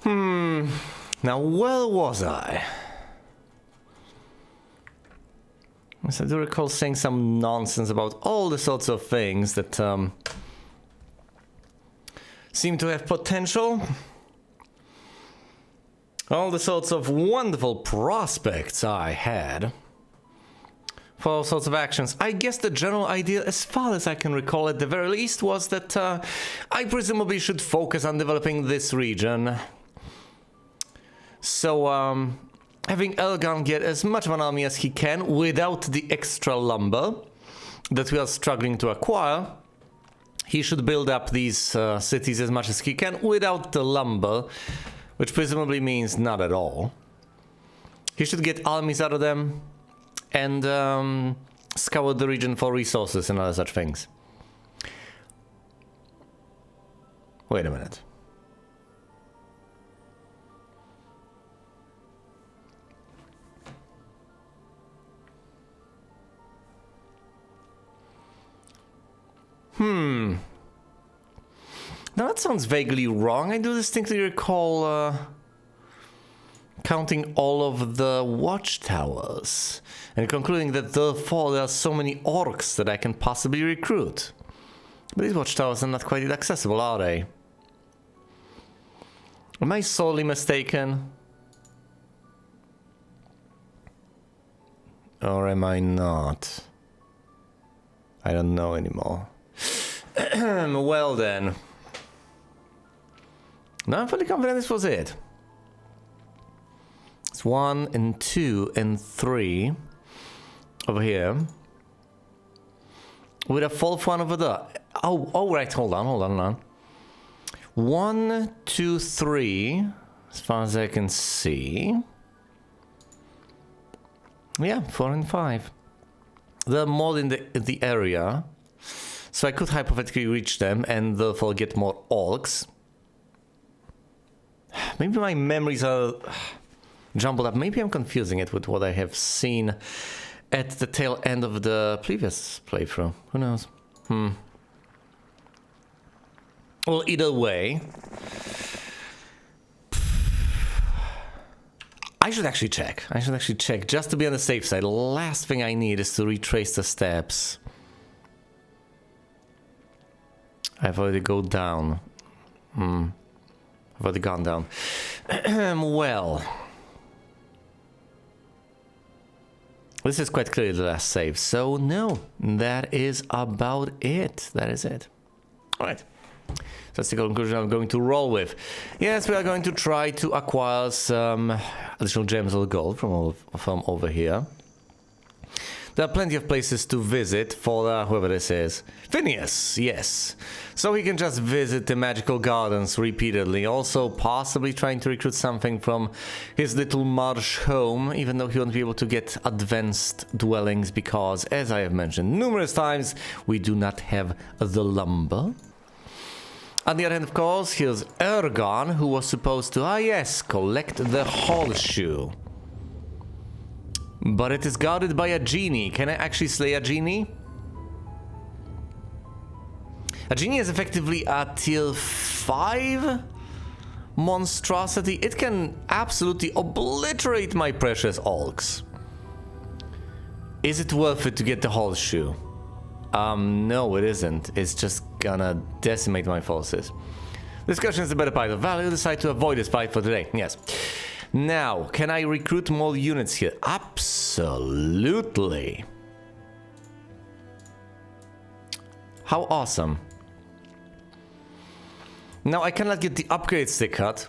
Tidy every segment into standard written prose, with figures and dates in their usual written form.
Now, where was I? Yes, I do recall saying some nonsense about all the sorts of things that seem to have potential. All the sorts of wonderful prospects I had for all sorts of actions. I guess the general idea, as far as I can recall at the very least, was that I presumably should focus on developing this region. So, having Elgan get as much of an army as he can without the extra lumber that we are struggling to acquire, he should build up these cities as much as he can without the lumber, which presumably means not at all. He should get armies out of them and scour the region for resources and other such things. Wait a minute. Now that sounds vaguely wrong. I do distinctly recall counting all of the watchtowers and concluding that therefore there are so many orcs that I can possibly recruit. But these watchtowers are not quite accessible, are they? Am I sorely mistaken? Or am I not? I don't know anymore. Well then. No, I'm fully confident this was it. It's 1 and 2 and 3 over here. With a fourth one over there. Oh, right, hold on. 1, 2, 3, as far as I can see. Yeah, 4 and 5. They're more in the area. So I could hypothetically reach them and therefore get more orcs. Maybe my memories are jumbled up. Maybe I'm confusing it with what I have seen at the tail end of the previous playthrough. Who knows? Well, either way, I should actually check. Just to be on the safe side. The last thing I need is to retrace the steps. I've already gone down. I've already gone down. Well. This is quite clearly the last save. So, no. That is about it. That is it. Alright. So that's the conclusion I'm going to roll with. Yes, we are going to try to acquire some additional gems or gold from over here. There are plenty of places to visit for whoever this is. Phineas, yes. So he can just visit the magical gardens repeatedly. Also possibly trying to recruit something from his little marsh home, even though he won't be able to get advanced dwellings because, as I have mentioned numerous times, we do not have the lumber. On the other hand, of course, here's Ergon, who was supposed to, collect the horseshoe. But it is guarded by a genie. Can I actually slay a genie? A genie is effectively a tier 5 monstrosity. It can absolutely obliterate my precious orcs. Is it worth it to get the horseshoe? No, it isn't. It's just gonna decimate my forces. Discussion is the better part of value. Decide to avoid this fight for today. Yes. Now, can I recruit more units here? Absolutely. How awesome. Now, I cannot get the upgrade stick cut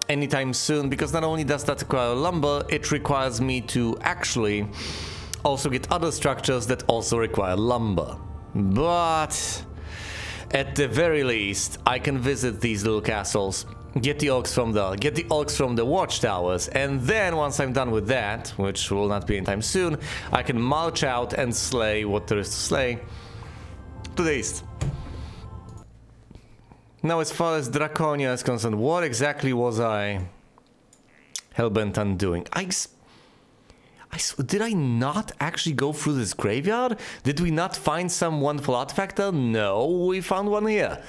anytime soon because not only does that require lumber, it requires me to actually also get other structures that also require lumber. But at the very least, I can visit these little castles. Get the orcs from the watchtowers, and then once I'm done with that, which will not be anytime soon, I can march out and slay what there is to slay to the east. Now, as far as Draconia is concerned, what exactly was I hellbent on doing? Did I not actually go through this graveyard? Did we not find some wonderful artifact there? No, we found one here.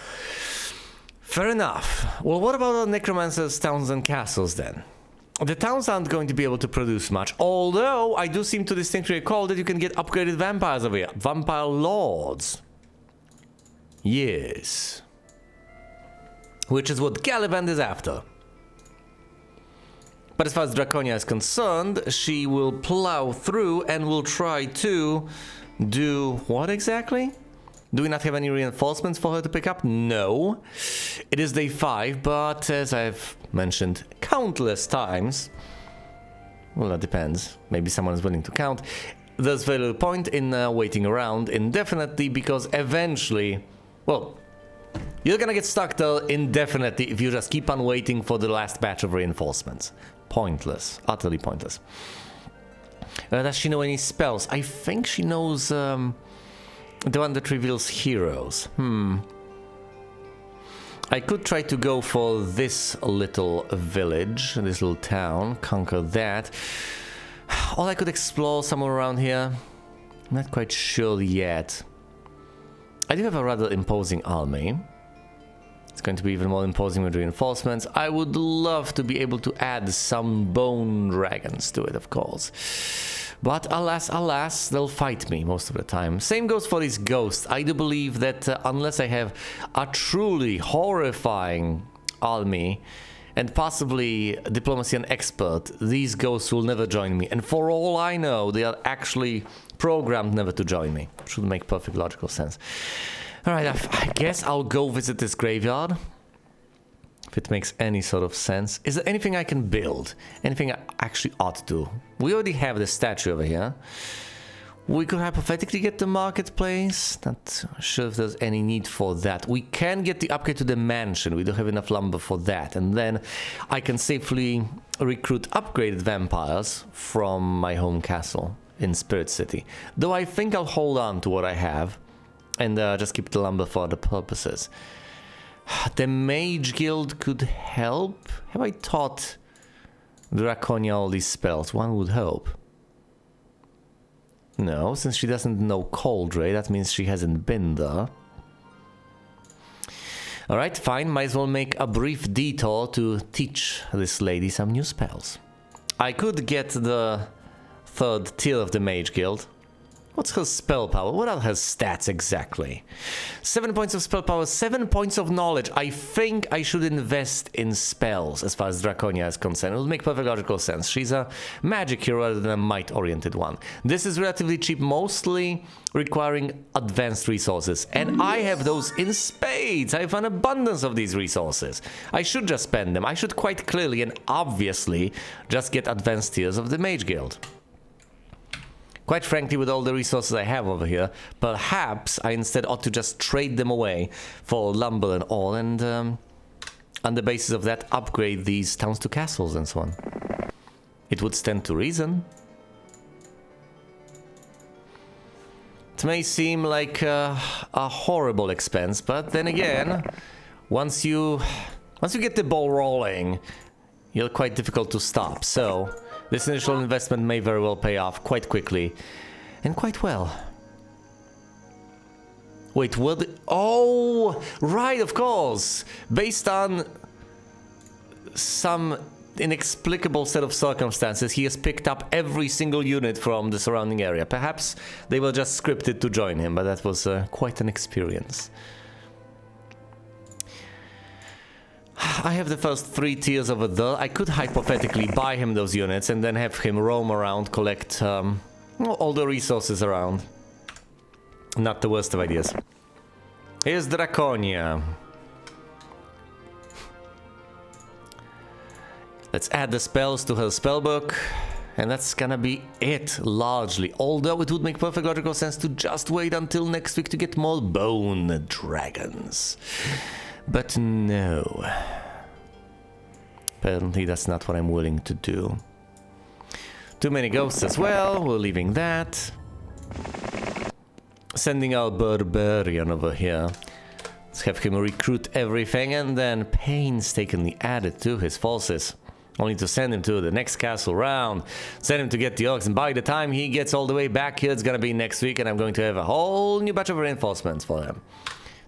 Fair enough. Well, what about the necromancers, towns, and castles then? The towns aren't going to be able to produce much, although I do seem to distinctly recall that you can get upgraded vampires over here. Vampire lords. Yes. Which is what Gallivant is after. But as far as Draconia is concerned, she will plow through and will try to do what exactly? Do we not have any reinforcements for her to pick up? No. It is day 5, but as I've mentioned countless times, well, that depends. Maybe someone is willing to count. There's very little point in waiting around indefinitely, because eventually, well, you're gonna get stuck there indefinitely if you just keep on waiting for the last batch of reinforcements. Pointless. Utterly pointless. Does she know any spells? I think she knows the one that reveals heroes. I could try to go for this little village, this little town, conquer that. Or I could explore somewhere around here. I'm not quite sure yet. I do have a rather imposing army. It's going to be even more imposing with reinforcements. I would love to be able to add some bone dragons to it, of course. But alas, alas, they'll fight me most of the time. Same goes for these ghosts. I do believe that unless I have a truly horrifying army and possibly diplomacy and expert, these ghosts will never join me. And for all I know, they are actually programmed never to join me. Should make perfect logical sense. Alright, I guess I'll go visit this graveyard. If it makes any sort of sense. Is there anything I can build? Anything I actually ought to? We already have the statue over here. We could hypothetically get the marketplace. Not sure if there's any need for that. We can get the upgrade to the mansion. We don't have enough lumber for that. And then I can safely recruit upgraded vampires from my home castle in Spirit City. Though I think I'll hold on to what I have and just keep the lumber for other purposes. The Mage Guild could help. Have I taught Draconia all these spells? One would hope. No, since she doesn't know Cold Ray, that means she hasn't been there. Alright, fine. Might as well make a brief detour to teach this lady some new spells. I could get the 3rd tier of the Mage Guild. What's her spell power? What are her stats exactly? 7 points of spell power, 7 points of knowledge. I think I should invest in spells as far as Draconia is concerned. It will make perfect logical sense. She's a magic hero rather than a might-oriented one. This is relatively cheap, mostly requiring advanced resources. And I have those in spades. I have an abundance of these resources. I should just spend them. I should quite clearly and obviously just get advanced tiers of the Mage Guild. Quite frankly, with all the resources I have over here, perhaps I instead ought to just trade them away for lumber and all, and on the basis of that, upgrade these towns to castles and so on. It would stand to reason. It may seem like a horrible expense, but then again, once you get the ball rolling, you're quite difficult to stop, so this initial investment may very well pay off quite quickly and quite well. Wait, what? Oh, right, of course. Based on some inexplicable set of circumstances, he has picked up every single unit from the surrounding area. Perhaps they were just scripted to join him, but that was quite an experience. I have the first 3 tiers over there. I could hypothetically buy him those units and then have him roam around, collect all the resources around. Not the worst of ideas. Here's Draconia. Let's add the spells to her spellbook. And that's gonna be it, largely. Although it would make perfect logical sense to just wait until next week to get more bone dragons. But no. Apparently that's not what I'm willing to do. Too many ghosts as well, we're leaving that. Sending our barbarian over here. Let's have him recruit everything and then painstakingly add it to his forces. Only to send him to the next castle round, send him to get the orcs, and by the time he gets all the way back here, it's gonna be next week, and I'm going to have a whole new batch of reinforcements for him.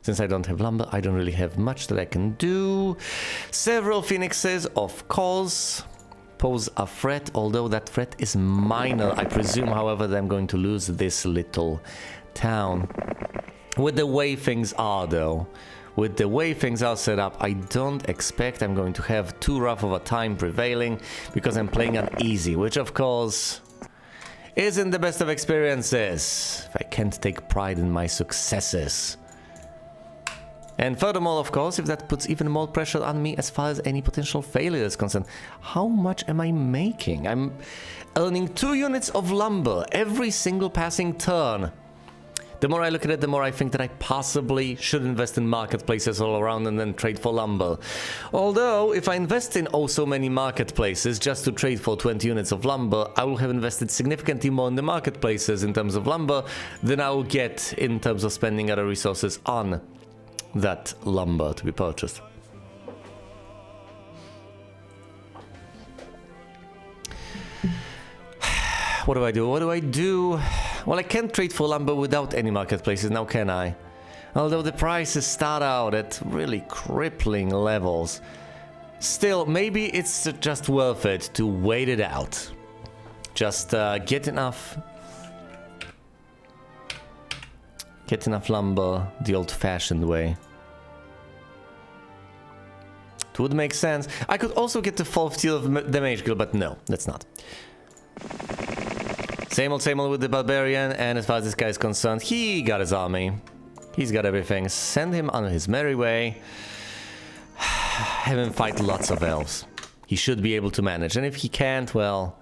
Since I don't have lumber, I don't really have much that I can do. Several phoenixes, of course, pose a threat, although that threat is minor. I presume, however, that I'm going to lose this little town. With the way things are, though, with the way things are set up, I don't expect I'm going to have too rough of a time prevailing, because I'm playing on easy, which, of course, isn't the best of experiences if I can't take pride in my successes. And furthermore, of course, if that puts even more pressure on me as far as any potential failure is concerned, how much am I making? I'm earning 2 units of lumber every single passing turn. The more I look at it, the more I think that I possibly should invest in marketplaces all around and then trade for lumber. Although, if I invest in oh so many marketplaces just to trade for 20 units of lumber, I will have invested significantly more in the marketplaces in terms of lumber than I will get in terms of spending other resources on that lumber to be purchased. What do I do? What do I do? Well, I can't trade for lumber without any marketplaces now, can I? Although the prices start out at really crippling levels. Still, maybe it's just worth it to wait it out. Just get enough lumber the old-fashioned way. It would make sense. I could also get the 4th tier of the Mage Guild, but no, that's not. Same old with the Barbarian, and as far as this guy is concerned, he got his army. He's got everything. Send him on his merry way. Have him fight lots of elves. He should be able to manage, and if he can't, well...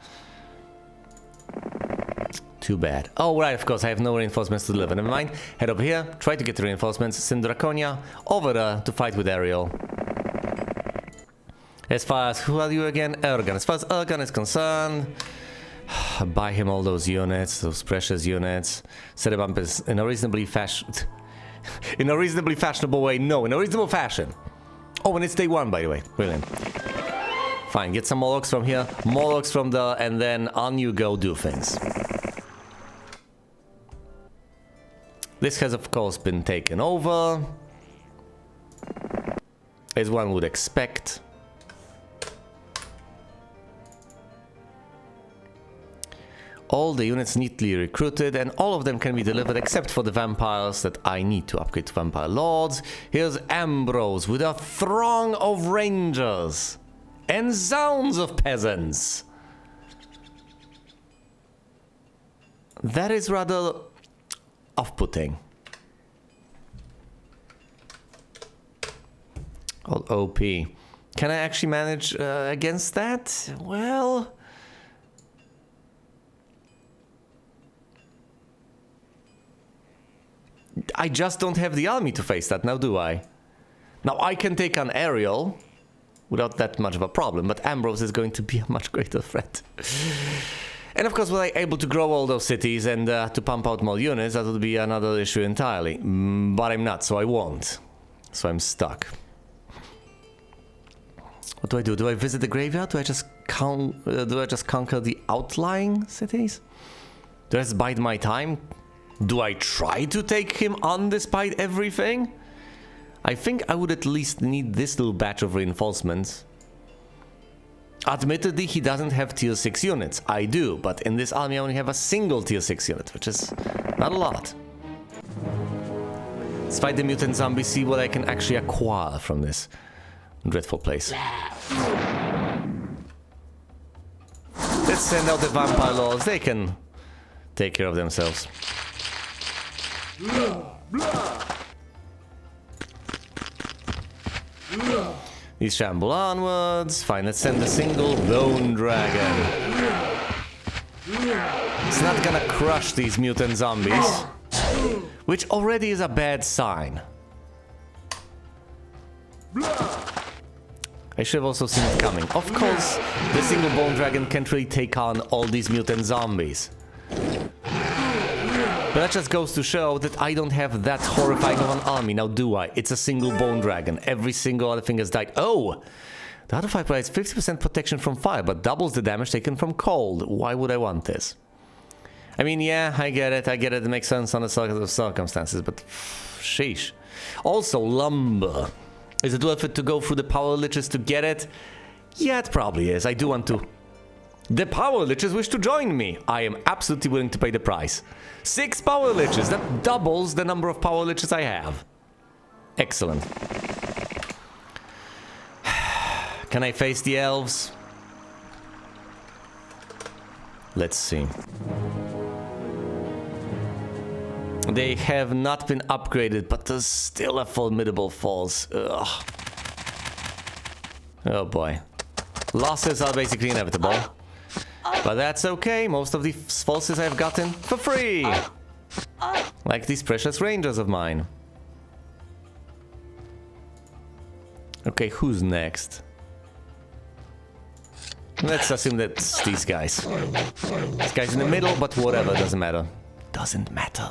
too bad. Oh, right, of course, I have no reinforcements to deliver. Never mind. Head over here, try to get the reinforcements. Send Draconia over there to fight with Ariel. As far as, who are you again? Ergan. As far as Ergan is concerned, buy him all those units, those precious units. Set him up in a reasonably in a reasonably fashionable way. No, in a reasonable fashion. Oh, and it's day 1, by the way. Brilliant. Fine, get some Morlocks from here, Morlocks from there, and then on you go do things. This has, of course, been taken over, as one would expect. All the units neatly recruited, and all of them can be delivered except for the vampires that I need to upgrade to Vampire Lords. Here's Ambrose with a throng of rangers and zounds of peasants. That is rather off-putting. All OP. Can I actually manage against that? Well... I just don't have the army to face that now, do I? Now, I can take on Ariel without that much of a problem, but Ambrose is going to be a much greater threat. And of course, were I able to grow all those cities and to pump out more units, that would be another issue entirely. But I'm not, so I won't. So I'm stuck. What do I do? Do I visit the graveyard? Do I just conquer the outlying cities? Do I just bide my time? Do I try to take him on despite everything? I think I would at least need this little batch of reinforcements. Admittedly, he doesn't have tier 6 units. I do, but in this army I only have a single tier 6 unit, which is not a lot. Let's fight the mutant zombies, see what I can actually acquire from this dreadful place. Let's send out the Vampire Lords, they can take care of themselves. These shamble onwards. Fine, let's send a single bone dragon. It's not gonna crush these mutant zombies, which already is a bad sign. I should have also seen it coming. Of course, the single bone dragon can't really take on all these mutant zombies. But that just goes to show that I don't have that horrifying of an army, now do I? It's a single bone dragon. Every single other thing has died. Oh! The other fight provides 50% protection from fire, but doubles the damage taken from cold. Why would I want this? I mean, yeah, I get it. It makes sense on the circumstances, but sheesh. Also, lumber. Is it worth it to go through the power liches to get it? Yeah, it probably is. I do want to. The power liches wish to join me. I am absolutely willing to pay the price. 6 power liches. That doubles the number of power liches I have. Excellent. Can I face the elves? Let's see. They have not been upgraded, but there's still a formidable force. Ugh. Oh boy. Losses are basically inevitable. But that's okay. Most of the forces I've gotten for free. Like these precious rangers of mine. Okay, who's next? Let's assume that's these guys. This guy's in the middle, but whatever, doesn't matter. Doesn't matter.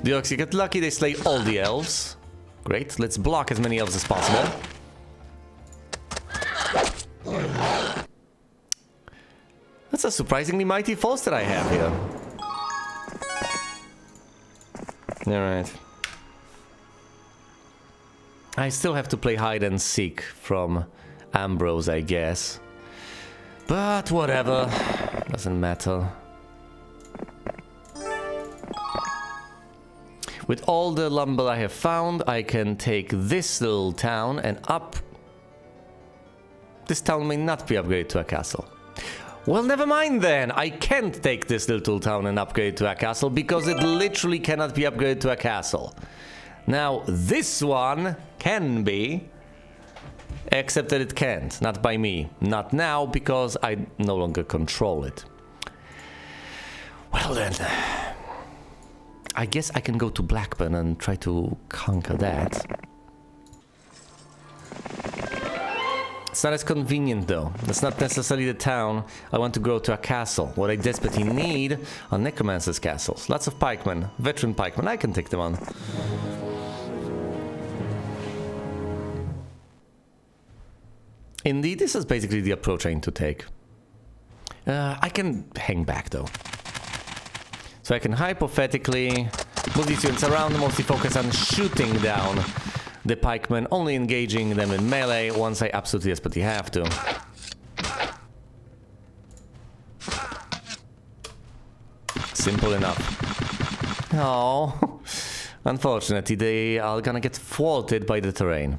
The orcs get lucky, they slay all the elves. Great, let's block as many elves as possible. That's a surprisingly mighty force that I have here. Alright. I still have to play hide and seek from Ambrose, I guess. But whatever. Doesn't matter. With all the lumber I have found, I can take this little town and up. This town may not be upgraded to a castle. Well, never mind then. I can't take this little town and upgrade it to a castle because it literally cannot be upgraded to a castle. Now, this one can be, except that it can't. Not by me. Not now, because I no longer control it. Well then, I guess I can go to Blackburn and try to conquer that. It's not as convenient though. That's not necessarily the town I want to grow to a castle. What I desperately need are necromancers' castles. Lots of pikemen, veteran pikemen, I can take them on. Indeed, this is basically the approach I need to take. I can hang back though. So I can hypothetically move these units around, mostly focus on shooting down the pikemen, only engaging them in melee once I absolutely desperately have to. Simple enough. Oh, unfortunately, they are gonna get thwarted by the terrain.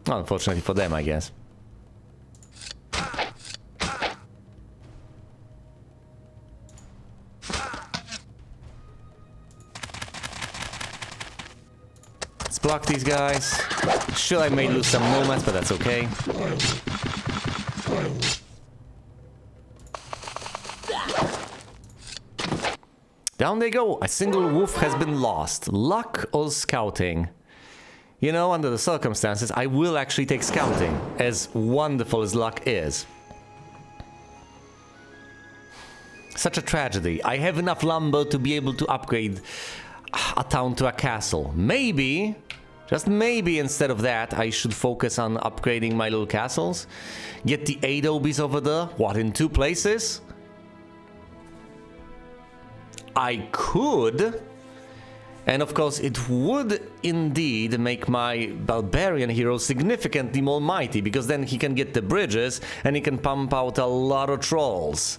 Well, unfortunately for them, I guess. Let's block these guys. Sure, I may lose some nomads, but that's okay. Down they go. A single wolf has been lost. Luck or scouting? You know, under the circumstances, I will actually take scouting, as wonderful as luck is. Such a tragedy. I have enough lumber to be able to upgrade a town to a castle. Maybe, just maybe instead of that, I should focus on upgrading my little castles. Get the adobes over there. What, in 2 places? I could. And of course, it would indeed make my barbarian hero significantly more mighty, because then he can get the bridges and he can pump out a lot of trolls.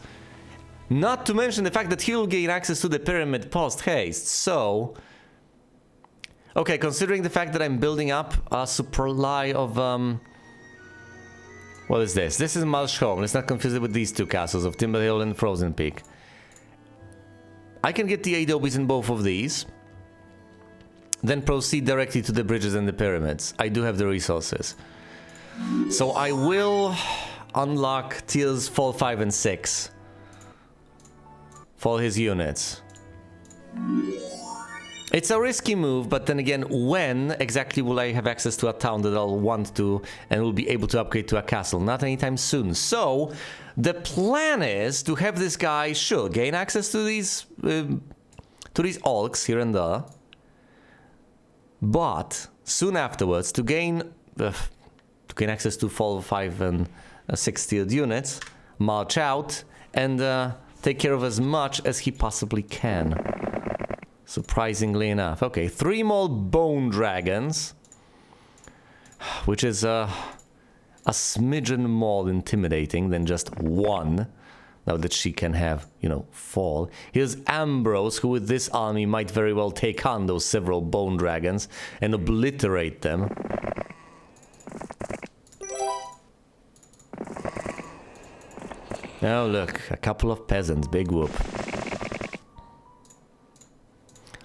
Not to mention the fact that he'll gain access to the pyramid post-haste, so... Okay, considering the fact that I'm building up a supply of... What is this? This is Malshholm. Let's not confuse it with these 2 castles of Timberhill and Frozen Peak. I can get the adobes in both of these. Then proceed directly to the bridges and the pyramids. I do have the resources. So I will unlock tiers 4, 5, and 6 for his units. It's a risky move, but then again, when exactly will I have access to a town that I'll want to and will be able to upgrade to a castle? Not anytime soon. So the plan is to have this guy, sure, gain access to these orcs here and there. But soon afterwards, to gain access to 4, 5, and 6 tiered units, march out and take care of as much as he possibly can. Surprisingly enough. Okay, 3 more bone dragons. Which is a smidgen more intimidating than just 1. Now that she can have, you know, fall. Here's Ambrose, who with this army might very well take on those several bone dragons and obliterate them. Oh, look, a couple of peasants, big whoop.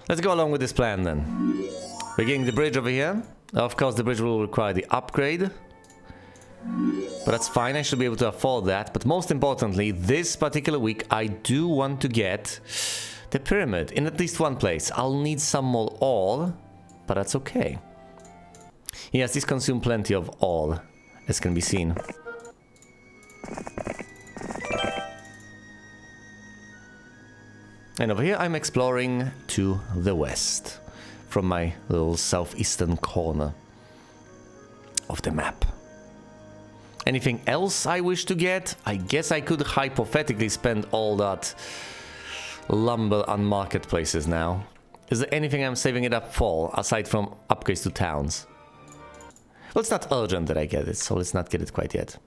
Let's go along with this plan then. We're getting the bridge over here. Of course, the bridge will require the upgrade. But that's fine, I should be able to afford that. But most importantly, this particular week, I do want to get the pyramid in at least one place. I'll need some more ore, but that's okay. Yes, these consume plenty of ore, as can be seen. And over here, I'm exploring to the west, from my little southeastern corner of the map. Anything else I wish to get? I guess I could hypothetically spend all that lumber on marketplaces now. Is there anything I'm saving it up for, aside from upgrades to towns? Well, it's not urgent that I get it, so let's not get it quite yet.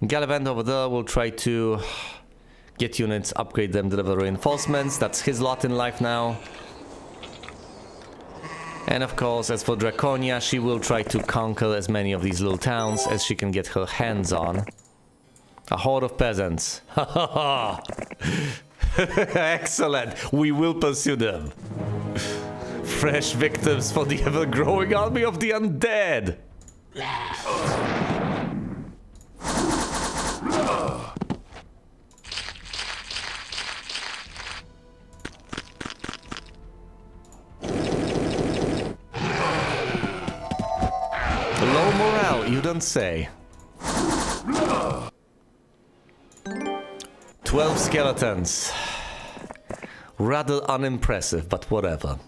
Gallivant over there will try to get units, upgrade them, deliver reinforcements. That's his lot in life now. And of course, as for Draconia, she will try to conquer as many of these little towns as she can get her hands on. A horde of peasants. Ha ha ha! Excellent! We will pursue them. Fresh victims for the ever-growing army of the undead! Low morale, you don't say. 12 skeletons. Rather unimpressive, but whatever.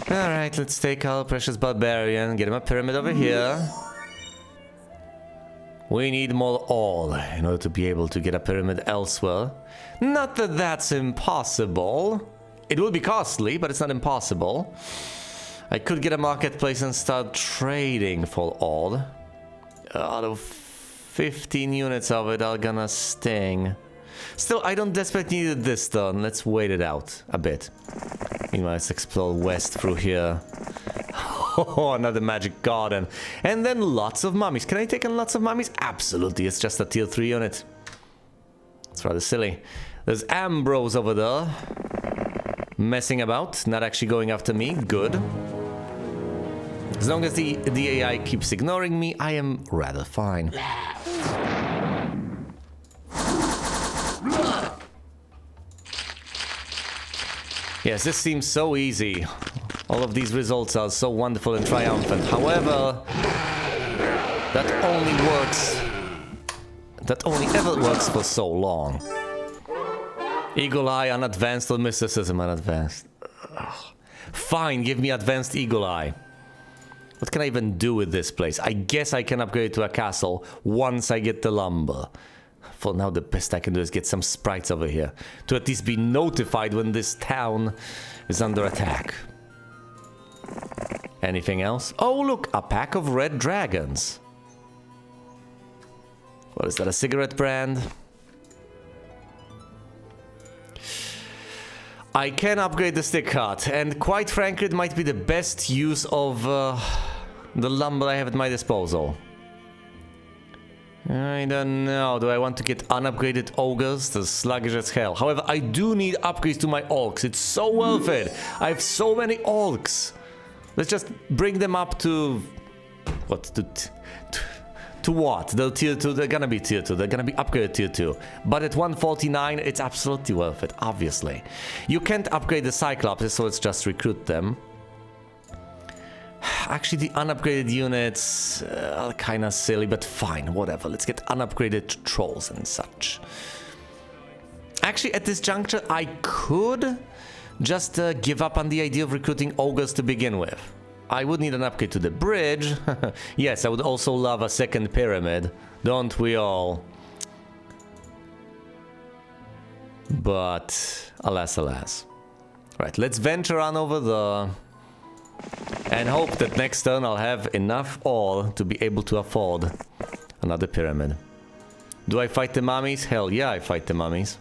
Alright, let's take our precious barbarian, get him a pyramid over here. We need more ore in order to be able to get a pyramid elsewhere. Not that that's impossible. It will be costly, but it's not impossible. I could get a marketplace and start trading for ore. Out of 15 units of it are gonna sting. Still, I don't desperately need this done. Let's wait it out a bit. Meanwhile, let's explore west through here. Oh, another magic garden. And then lots of mummies. Can I take on lots of mummies? Absolutely, it's just a tier 3 unit. It's rather silly. There's Ambrose over there. Messing about, not actually going after me. Good. As long as the AI keeps ignoring me, I am rather fine. Yes, this seems so easy. All of these results are so wonderful and triumphant. However, that only ever works for so long. Eagle Eye unadvanced or mysticism unadvanced? Ugh. Fine, give me advanced Eagle Eye. What can I even do with this place? I guess I can upgrade to a castle once I get the lumber. For now, the best I can do is get some sprites over here to at least be notified when this town is under attack. Anything else? Oh, look, a pack of red dragons. What is that, a cigarette brand? I can upgrade the stick cart, and quite frankly, it might be the best use of the lumber I have at my disposal. I don't know. Do I want to get unupgraded ogres? They're sluggish as hell. However, I do need upgrades to my orcs. It's so worth it. I have so many orcs. Let's just bring them up to... what? To what? They're tier 2. They're gonna be tier 2. They're gonna be upgraded tier 2. But at 149, it's absolutely worth it, obviously. You can't upgrade the Cyclops, so let's just recruit them. Actually, the unupgraded units are kind of silly, but fine, whatever. Let's get unupgraded trolls and such. Actually, at this juncture, I could just give up on the idea of recruiting ogres to begin with. I would need an upgrade to the bridge. Yes, I would also love a second pyramid. Don't we all? But alas, alas. Right, let's venture on over there and hope that next turn I'll have enough ore to be able to afford another pyramid. Do I fight the mummies? Hell yeah, I fight the mummies.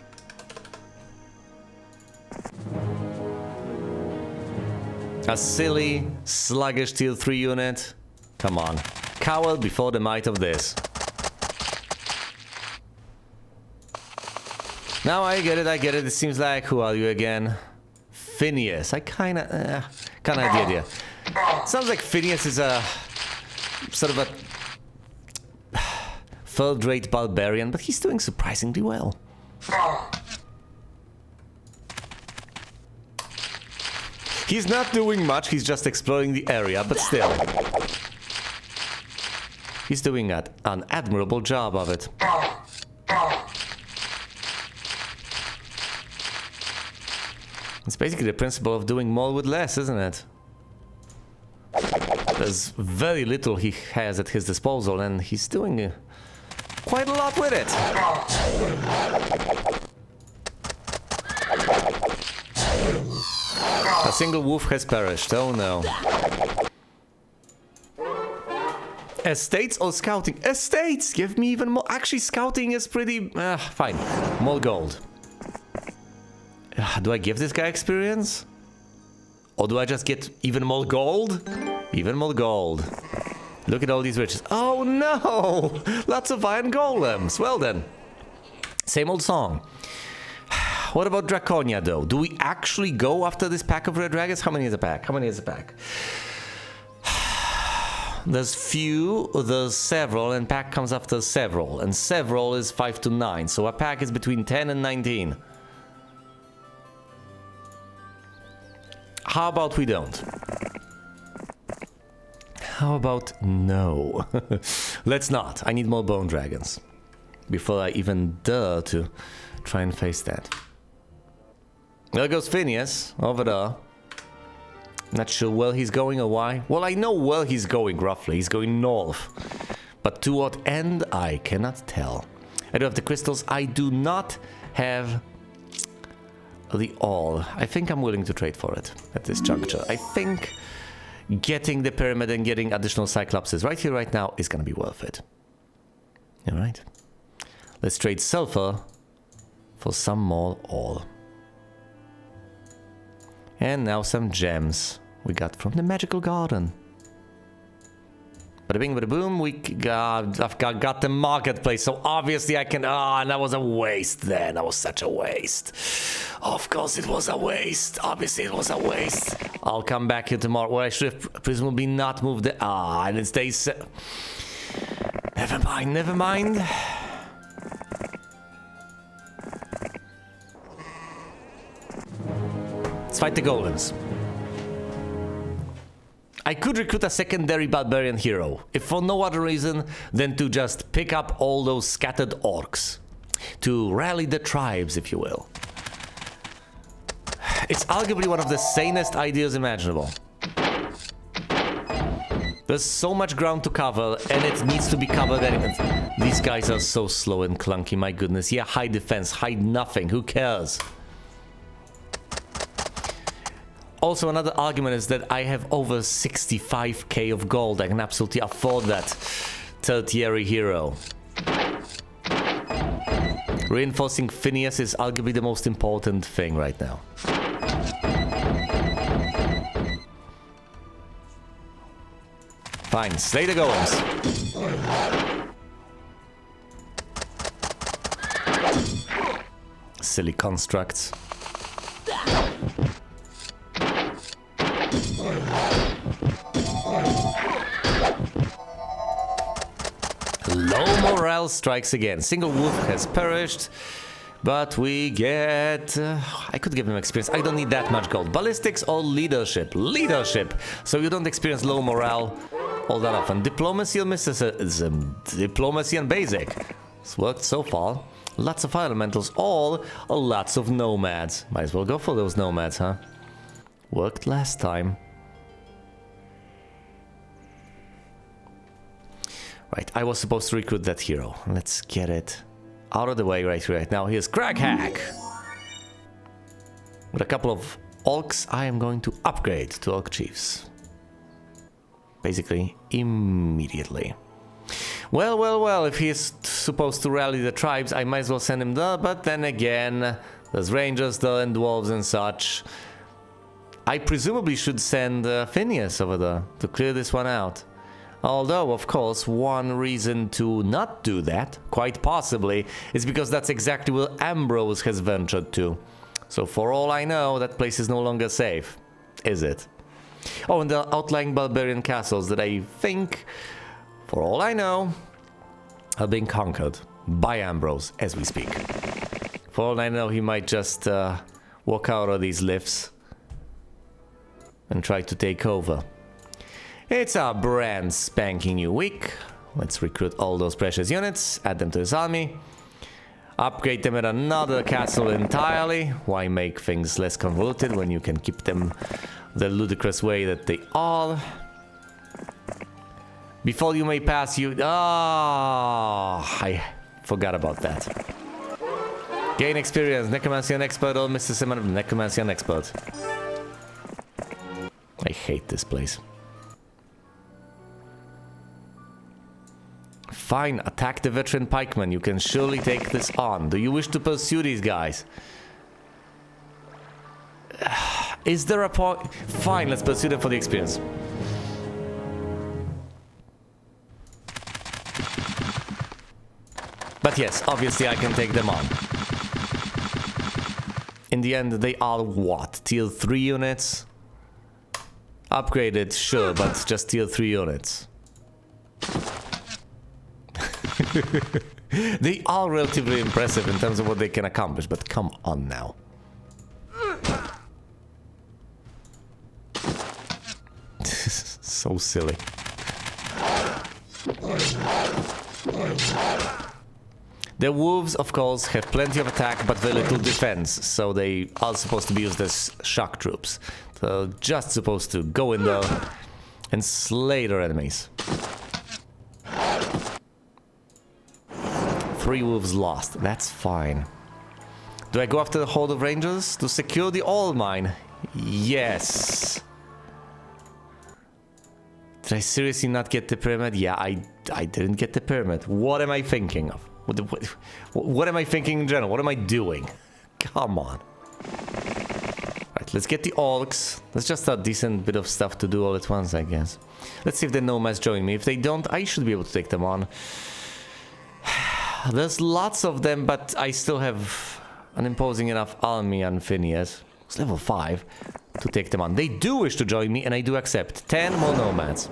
A silly, sluggish tier 3 unit. Come on. Cower before the might of this. Now I get it, I get it. It seems like, who are you again? Phineas. I kinda have the idea. Sounds like Phineas is a sort of a third-rate barbarian, but he's doing surprisingly well. He's not doing much, he's just exploring the area, but still. He's doing an admirable job of it. It's basically the principle of doing more with less, isn't it? There's very little he has at his disposal, and he's doing quite a lot with it. A single wolf has perished, oh no. Estates or scouting? Estates! Give me even more. Actually, scouting is pretty... fine. More gold. Do I give this guy experience? Or do I just get even more gold? Even more gold. Look at all these riches. Oh no! Lots of iron golems. Well then. Same old song. What about Draconia though? Do we actually go after this pack of red dragons? How many is a pack? How many is a pack? There's few, there's several, and pack comes after several. And several is 5 to 9, so a pack is between 10 and 19. How about we don't? How about no? Let's not. I need more bone dragons before I even dare to try and face that. There goes Phineas, over there. Not sure where he's going or why. Well, I know where he's going, roughly. He's going north. But to what end, I cannot tell. I do have the crystals. I do not have the all. I think I'm willing to trade for it at this juncture. I think getting the pyramid and getting additional cyclopses right here, right now is going to be worth it. Alright. Let's trade sulfur for some more ore. And now some gems we got from the magical garden. Bada bing, bada boom, I've got the marketplace, so obviously I can... and that was a waste then, that was such a waste. Of course it was a waste, obviously it was a waste. I'll come back here tomorrow, well I should have presumably not moved the... and it stays... Never mind, never mind. Let's fight the golems. I could recruit a secondary barbarian hero, if for no other reason than to just pick up all those scattered orcs. To rally the tribes, if you will. It's arguably one of the sanest ideas imaginable. There's so much ground to cover, and it needs to be covered anyway. These guys are so slow and clunky, my goodness. Yeah, high defense, hide nothing, who cares? Also, another argument is that I have over 65k of gold. I can absolutely afford that tertiary hero. Reinforcing Phineas is arguably the most important thing right now. Fine, slay the golems. Silly constructs. Low morale strikes again. Single wolf has perished, but we get... I could give him experience. I don't need that much gold. Ballistics or leadership? Leadership! So you don't experience low morale all that often. Diplomacy or mysticism? Diplomacy and basic. It's worked so far. Lots of fire elementals or lots of nomads. Might as well go for those nomads, huh? Worked last time. Right, I was supposed to recruit that hero. Let's get it out of the way right now. Here's Crackhack. With a couple of Orcs, I am going to upgrade to Orc Chiefs. Basically, immediately. Well, if he's supposed to rally the tribes, I might as well send him there, but then again, there's Rangers there and Dwarves and such. I presumably should send Phineas over there to clear this one out. Although, of course, one reason to not do that, quite possibly, is because that's exactly where Ambrose has ventured to. So for all I know, that place is no longer safe, is it? Oh, and the outlying barbarian castles that I think, for all I know, are being conquered by Ambrose as we speak. For all I know, he might just walk out of these lifts and try to take over. It's a brand spanking new week. Let's recruit all those precious units, add them to his army. Upgrade them at another castle entirely. Why make things less convoluted when you can keep them the ludicrous way that they are? Before you may pass you... I forgot about that. Gain experience, Necromancy Expert or Mr. Simon, Necromancy Expert. I hate this place. Fine, attack the veteran pikemen. You can surely take this on. Do you wish to pursue these guys? Is there a point? Fine, let's pursue them for the experience. But yes, obviously I can take them on. In the end, they are what? Tier 3 units? Upgraded, sure, but just tier 3 units. They are relatively impressive in terms of what they can accomplish, but come on now. So silly. The wolves, of course, have plenty of attack but very little defense, so they are supposed to be used as shock troops. They're just supposed to go in there and slay their enemies. 3 wolves lost. That's fine. Do I go after the horde of rangers to secure the oil mine? Yes. Did I seriously not get the permit? Yeah, I didn't get the permit. What am I thinking of? What am I thinking in general? What am I doing? Come on. Right, let's get the orcs. That's just a decent bit of stuff to do all at once, I guess. Let's see if the nomads join me. If they don't, I should be able to take them on. There's lots of them, but I still have an imposing enough army on Phineas. It's level 5 to take them on. They do wish to join me, and I do accept. 10 more nomads.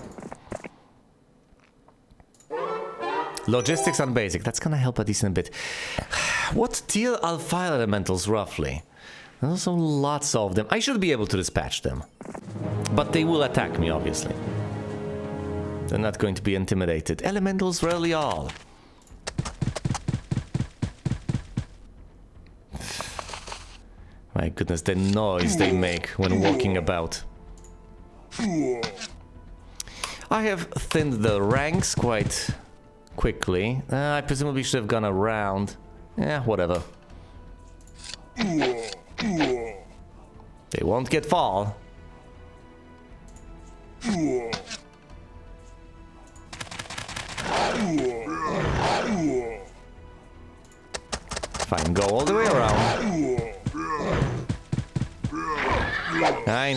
Logistics on basic. That's gonna help a decent bit. What tier are fire elementals, roughly? There's also lots of them. I should be able to dispatch them. But they will attack me, obviously. They're not going to be intimidated. Elementals rarely are. My goodness, the noise they make when walking about. I have thinned the ranks quite quickly. I presumably should have gone around. Yeah, whatever. They won't get far. Fine, go all the way around. I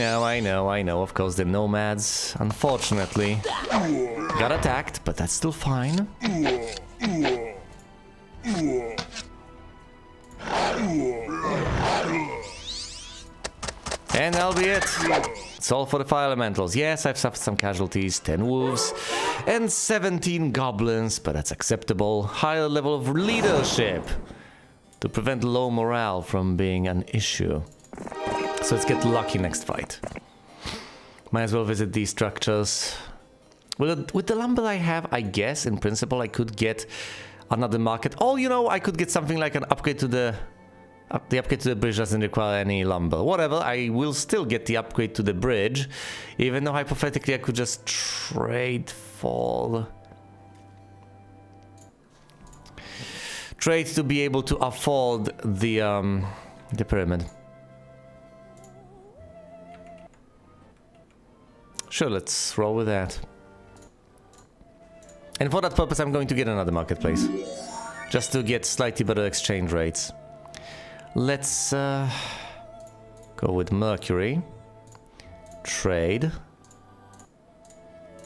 know. Of course, the nomads, unfortunately, got attacked, but that's still fine. And that'll be it. It's all for the fire elementals. Yes, I've suffered some casualties, 10 wolves and 17 goblins, but that's acceptable. Higher level of leadership to prevent low morale from being an issue. So let's get lucky next fight. Might as well visit these structures. With the lumber I have, I guess, in principle, I could get another market. Oh, you know, I could get something like an upgrade to the... the upgrade to the bridge doesn't require any lumber. Whatever, I will still get the upgrade to the bridge. Even though, hypothetically, I could just trade for... trade to be able to afford the pyramid. Sure, let's roll with that. And for that purpose, I'm going to get another marketplace. Just to get slightly better exchange rates. Let's go with Mercury. Trade.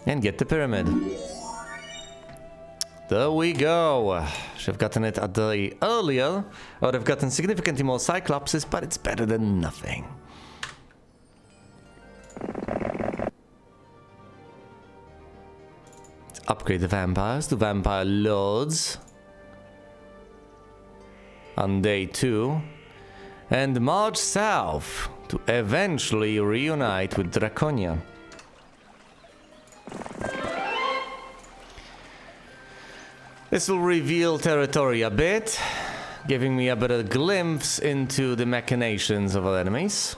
And get the pyramid. There we go. Should have gotten it a day earlier. I would have gotten significantly more Cyclopses, but it's better than nothing. Let's upgrade the vampires to Vampire Lords. On day 2. And march south to eventually reunite with Draconia. This will reveal territory a bit, giving me a better glimpse into the machinations of our enemies.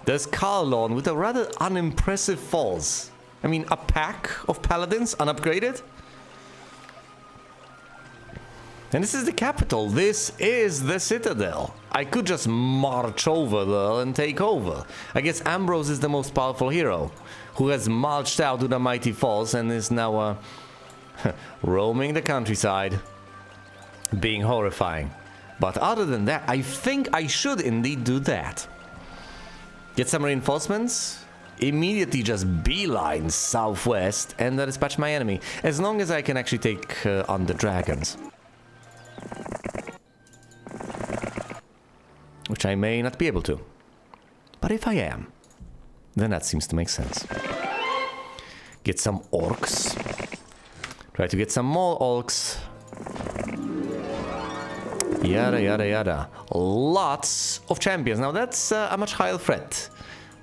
There's Carlon with a rather unimpressive force. I mean, a pack of paladins, unupgraded? And this is the capital. This is the citadel. I could just march over there and take over. I guess Ambrose is the most powerful hero, who has marched out to the mighty falls and is now roaming the countryside, being horrifying. But other than that, I think I should indeed do that. Get some reinforcements, immediately just beeline southwest, and dispatch my enemy. As long as I can actually take on the dragons. Which I may not be able to. But if I am, then that seems to make sense. Get some orcs. Try to get some more orcs. Yada yada yada. Lots of champions. Now that's a much higher threat.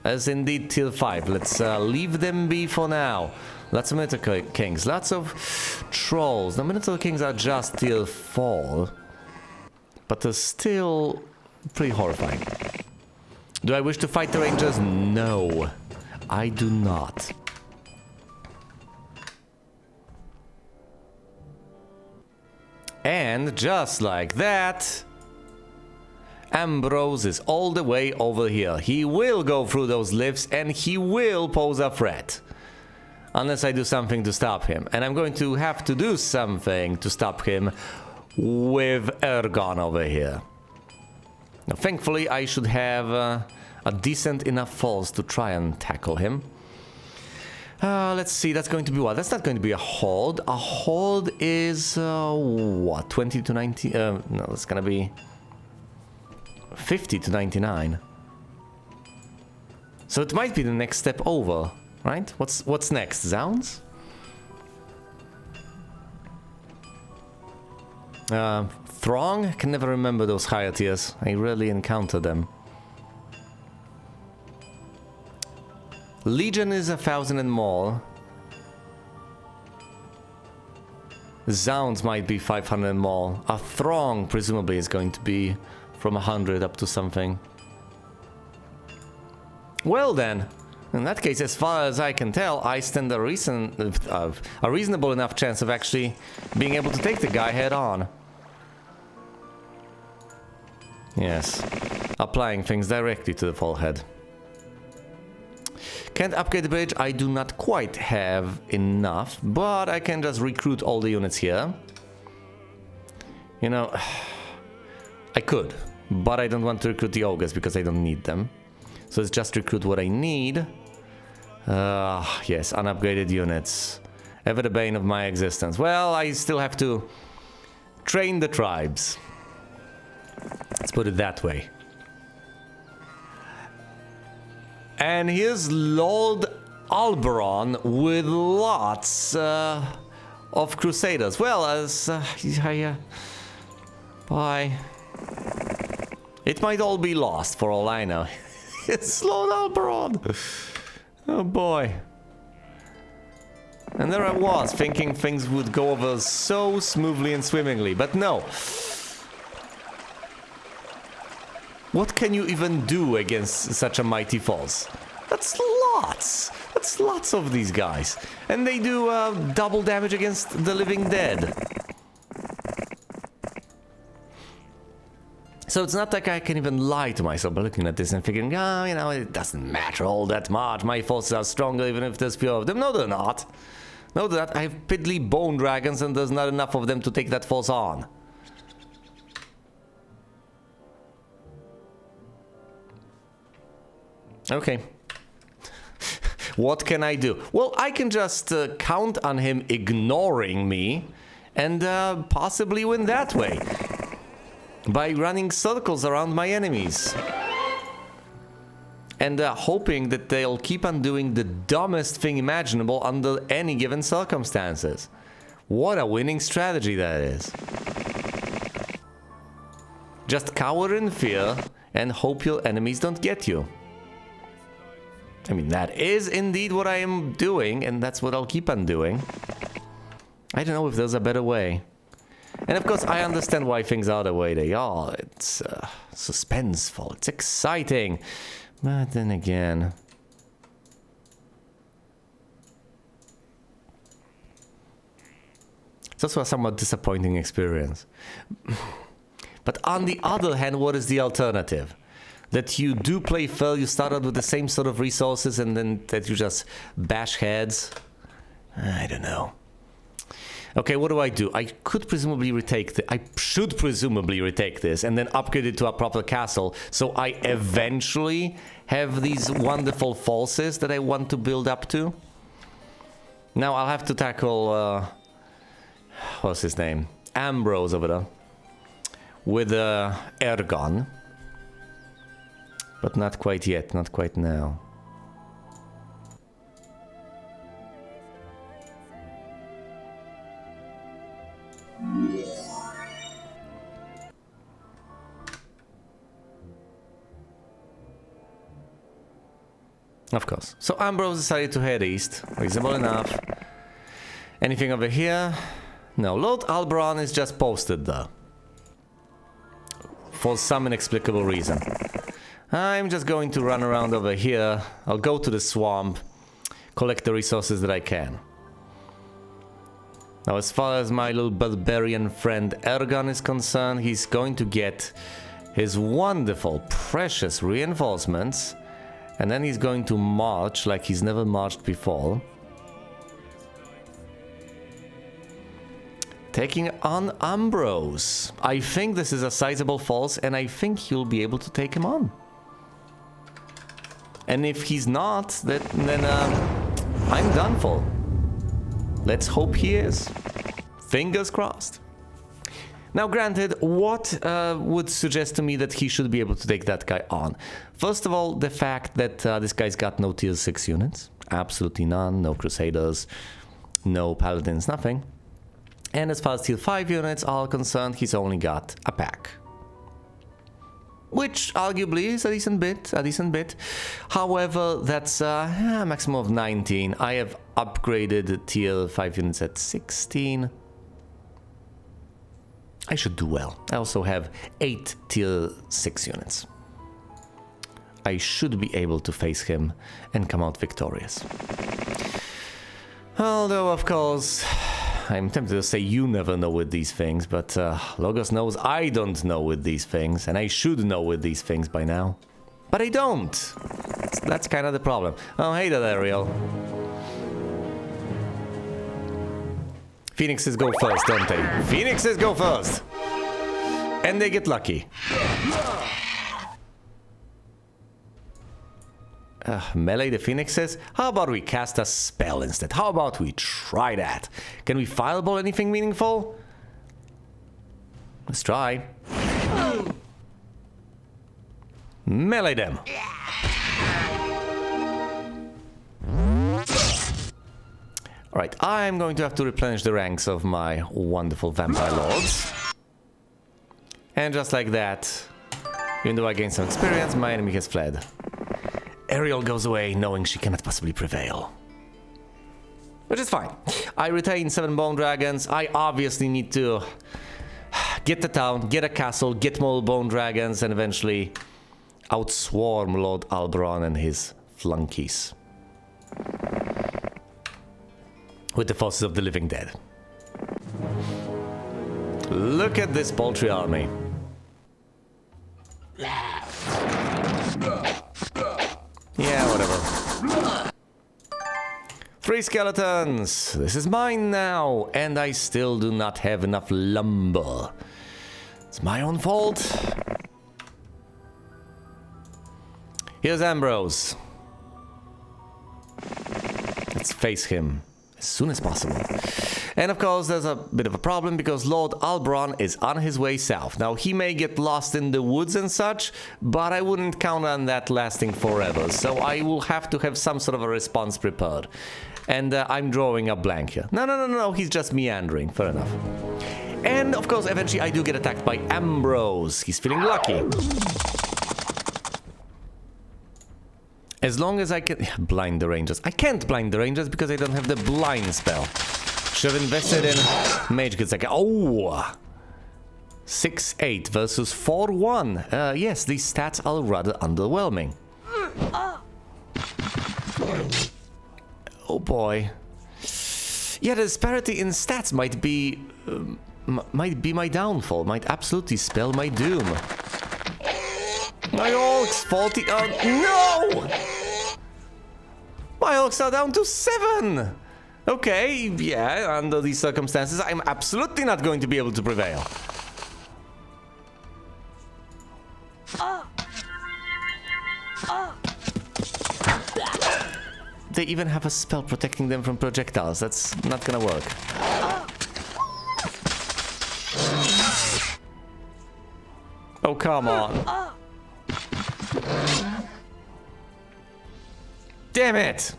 As indeed tier 5. Let's leave them be for now. Lots of Minotaur Kings. Lots of trolls. The Minotaur Kings are just tier 4. But they're still pretty horrifying. Do I wish to fight the Rangers? No. I do not. And just like that, Ambrose is all the way over here. He will go through those lifts and he will pose a threat. Unless I do something to stop him. And I'm going to have to do something to stop him with Ergon over here. Now, thankfully, I should have a decent enough force to try and tackle him. Let's see, that's going to be what? That's not going to be a horde. A horde is, what, 20 to 90? No, it's going to be 50 to 99. So it might be the next step over, right? What's next? Zounds? Throng? I can never remember those higher tiers. I rarely encounter them. Legion is 1,000 and more. Zounds might be 500 and more. A Throng presumably is going to be from 100 up to something. Well then, in that case, as far as I can tell, I stand a reasonable enough chance of actually being able to take the guy head on. Yes, applying things directly to the forehead. Can't upgrade the bridge, I do not quite have enough, but I can just recruit all the units here. You know, I could, but I don't want to recruit the ogres because I don't need them. So let's just recruit what I need. Yes, unupgraded units. Ever the bane of my existence. Well, I still have to train the tribes. Let's put it that way. And here's Lord Alberon with lots of crusaders. Well, as bye. It might all be lost for all I know. It's Lord Alberon. Oh boy. And there I was, thinking things would go over so smoothly and swimmingly, but no. What can you even do against such a mighty force? That's lots. That's lots of these guys. And they do double damage against the living dead. So it's not like I can even lie to myself by looking at this and figuring, oh, you know, it doesn't matter all that much. My forces are stronger even if there's few of them. No, they're not. No, they're not. I have piddly bone dragons and there's not enough of them to take that force on. Okay. What can I do? Well, I can just count on him ignoring me and possibly win that way. By running circles around my enemies. And hoping that they'll keep on doing the dumbest thing imaginable under any given circumstances. What a winning strategy that is. Just cower in fear and hope your enemies don't get you. I mean, that is indeed what I am doing, and that's what I'll keep on doing. I don't know if there's a better way. And of course, I understand why things are the way they are. It's suspenseful, it's exciting. But then again... it's also a somewhat disappointing experience. But on the other hand, what is the alternative? That you do play fair, you start out with the same sort of resources and then that you just bash heads? I don't know. Okay, what do? I could presumably retake I should presumably retake this and then upgrade it to a proper castle, so I eventually have these wonderful forces that I want to build up to. Now I'll have to tackle, what's his name? Ambrose over there. With Ergon. But not quite yet, not quite now. Of course. So Ambrose decided to head east. Reasonable enough. Anything over here? No. Lord Alberon is just posted there. For some inexplicable reason. I'm just going to run around over here. I'll go to the swamp. Collect the resources that I can. Now, as far as my little barbarian friend Ergon is concerned, he's going to get his wonderful, precious reinforcements. And then he's going to march like he's never marched before. Taking on Ambrose. I think this is a sizable force, and I think he'll be able to take him on. And if he's not, then I'm done for. Let's hope he is. Fingers crossed. Now, granted, what would suggest to me that he should be able to take that guy on? First of all, the fact that this guy's got no tier 6 units. Absolutely none. No Crusaders, no Paladins, nothing. And as far as tier 5 units are concerned, he's only got a pack. Which, arguably, is a decent bit. However, that's a maximum of 19. I have upgraded tier 5 units at 16. I should do well. I also have 8 tier 6 units. I should be able to face him and come out victorious. Although, of course, I'm tempted to say you never know with these things, but Logos knows I don't know with these things, and I should know with these things by now. But I don't! That's kind of the problem. Oh, hey there, Ariel. Phoenixes go first, don't they? Phoenixes go first! And they get lucky. Melee the Phoenixes? How about we cast a spell instead? How about we try that? Can we fireball anything meaningful? Let's try. Melee them. Alright, I'm going to have to replenish the ranks of my wonderful vampire lords. And just like that, even though I gained some experience, my enemy has fled. Ariel goes away knowing she cannot possibly prevail. Which is fine. I retain 7 bone dragons. I obviously need to get the town, get a castle, get more bone dragons, and eventually outswarm Lord Alberon and his flunkies. With the forces of the living dead. Look at this paltry army. Yeah, whatever. 3 skeletons! This is mine now, and I still do not have enough lumber. It's my own fault. Here's Ambrose. Let's face him as soon as possible. And of course, there's a bit of a problem because Lord Alberon is on his way south. Now, he may get lost in the woods and such, but I wouldn't count on that lasting forever. So I will have to have some sort of a response prepared. And I'm drawing a blank here. No, he's just meandering. Fair enough. And of course, eventually I do get attacked by Ambrose. He's feeling lucky. As long as I can... blind the rangers. I can't blind the rangers because I don't have the blind spell. Should have invested in Mage Goods. Oh! 6-8 versus 4-1. Yes, these stats are rather underwhelming. Oh boy. Yeah, the disparity in stats might be my downfall. Might absolutely spell my doom. My orcs 40. No! My orcs are down to 7. Okay, yeah, under these circumstances, I'm absolutely not going to be able to prevail. They even have a spell protecting them from projectiles. That's not gonna work. Oh, come on. Damn it!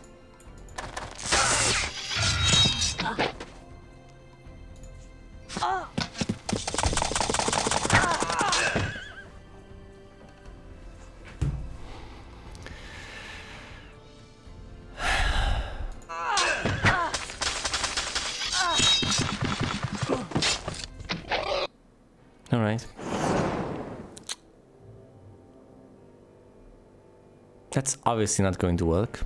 All right. That's obviously not going to work.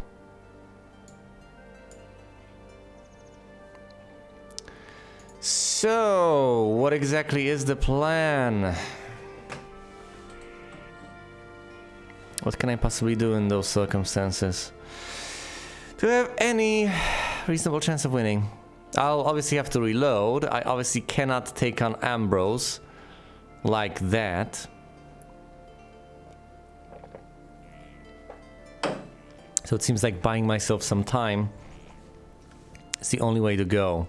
So, what exactly is the plan? What can I possibly do in those circumstances to have any reasonable chance of winning? I'll obviously have to reload. I obviously cannot take on Ambrose like that. So it seems like buying myself some time is the only way to go.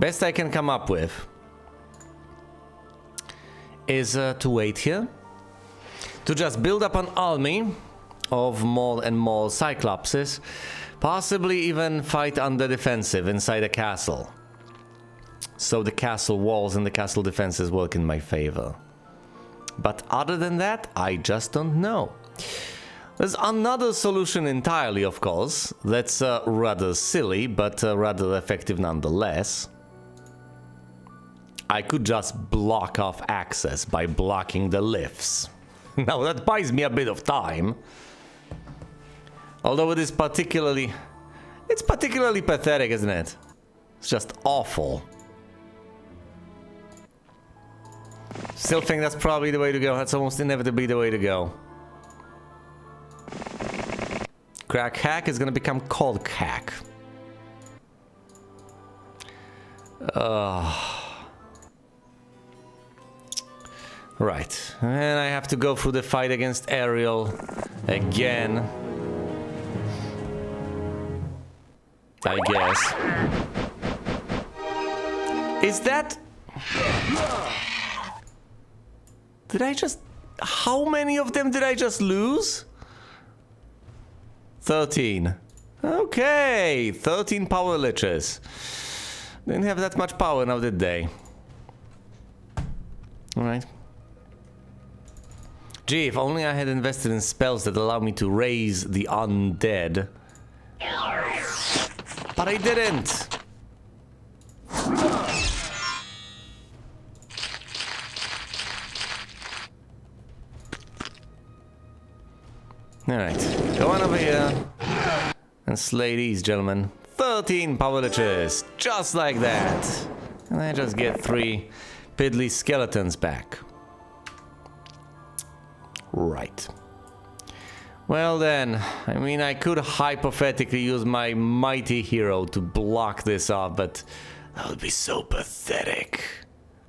Best I can come up with is to wait here, to just build up an army of more and more Cyclopses, possibly even fight on the defensive inside a castle. So the castle walls and the castle defenses work in my favor. But other than that, I just don't know. There's another solution entirely, of course, that's rather silly, but rather effective nonetheless. I could just block off access by blocking the lifts. Now that buys me a bit of time. Although it is particularly... it's particularly pathetic, isn't it? It's just awful. Still think that's probably the way to go. That's almost inevitably the way to go. Crack hack is gonna become cold hack. Right. And I have to go through the fight against Ariel again. I guess. Is that... did I just... how many of them did I just lose? 13. Okay, 13 power liches. Didn't have that much power now, did they? Alright. Gee, if only I had invested in spells that allow me to raise the undead. But I didn't! Alright, go on over here and slay these gentlemen. 13 power liches, just like that. And I just get 3 piddly skeletons back. Right. Well then, I mean, I could hypothetically use my mighty hero to block this off, but that would be so pathetic.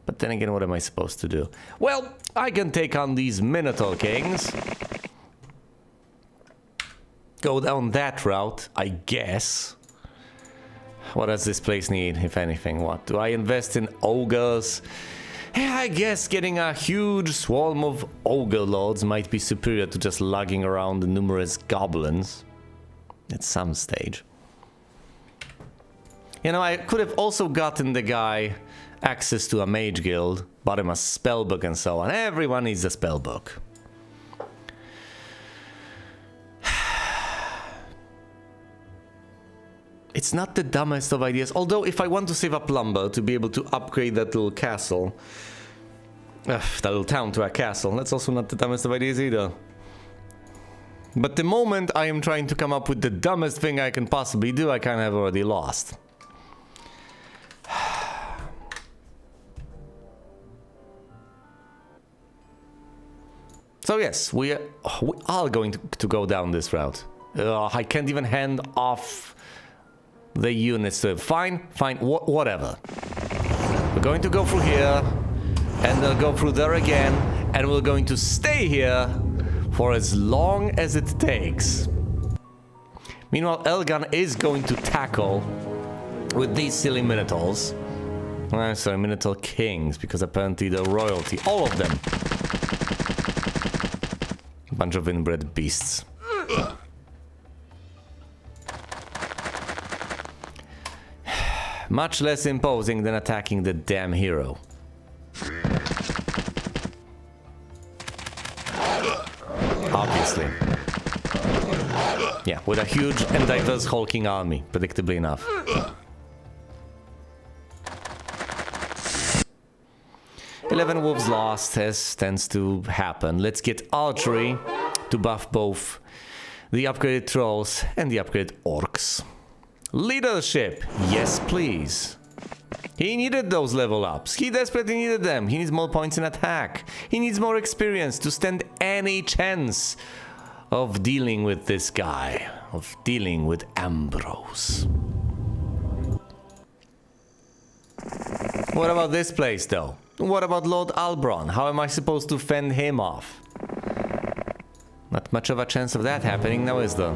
But then again, what am I supposed to do? Well, I can take on these Minotaur Kings. Go down that route, I guess. What does this place need, if anything? What? Do I invest in ogres? Yeah, I guess getting a huge swarm of ogre lords might be superior to just lugging around the numerous goblins. At some stage. You know, I could have also gotten the guy access to a mage guild, bought him a spellbook and so on. Everyone needs a spellbook. It's not the dumbest of ideas, although if I want to save up lumber to be able to upgrade that little castle, that little town to a castle, that's also not the dumbest of ideas either. But the moment I am trying to come up with the dumbest thing I can possibly do, I kind of have already lost. So yes, we are going to go down this route. I can't even hand off the units to fine, whatever. We're going to go through here, and they'll go through there again, and we're going to stay here for as long as it takes. Meanwhile, Elgan is going to tackle with these silly Minotaurs. Sorry, Minotaur Kings, because apparently they're royalty. All of them. Bunch of inbred beasts. Much less imposing than attacking the damn hero. Obviously. Yeah, with a huge and diverse hulking army, predictably enough. "11 wolves lost, as tends to happen. Let's get archery to buff both the upgraded trolls and the upgraded orcs. Leadership, yes please. He needed those level ups. He desperately needed them. He needs more points in attack. He needs more experience to stand any chance of dealing with this guy, of dealing with Ambrose. What about this place though? What about Lord Albron? How am I supposed to fend him off? Not much of a chance of that happening now, is there?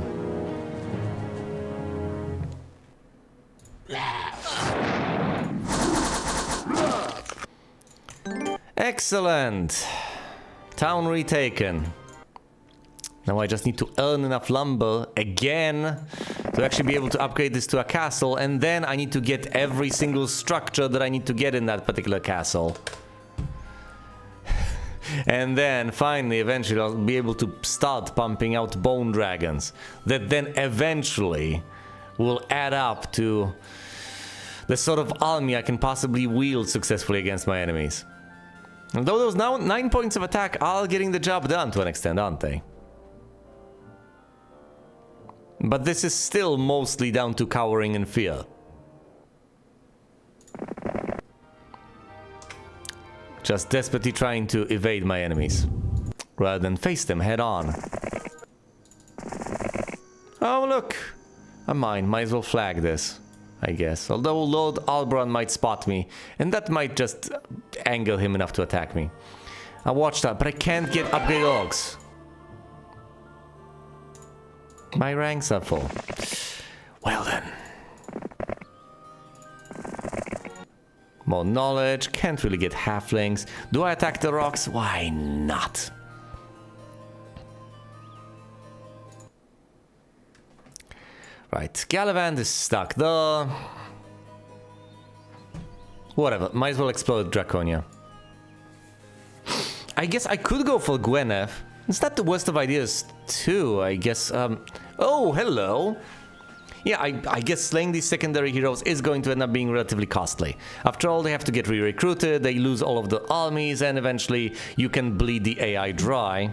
Excellent! Town retaken. Now I just need to earn enough lumber again to actually be able to upgrade this to a castle, and then I need to get every single structure that I need to get in that particular castle. And then finally, eventually, I'll be able to start pumping out bone dragons that then eventually will add up to the sort of army I can possibly wield successfully against my enemies. Although those now 9 points of attack are getting the job done to an extent, aren't they? But this is still mostly down to cowering in fear. Just desperately trying to evade my enemies, rather than face them head on. Oh look! A mine, might as well flag this, I guess. Although Lord Albron might spot me, and that might just anger him enough to attack me. I watched that, but I can't get upgraded orcs. My ranks are full. Well then. More knowledge, can't really get halflings. Do I attack the rocks? Why not? Right, Gallivant is stuck there. Whatever, might as well explode Draconia. I guess I could go for Gwyneth. It's not the worst of ideas too, I guess. Oh, hello. Yeah, I guess slaying these secondary heroes is going to end up being relatively costly. After all, they have to get re-recruited, they lose all of the armies, and eventually you can bleed the AI dry.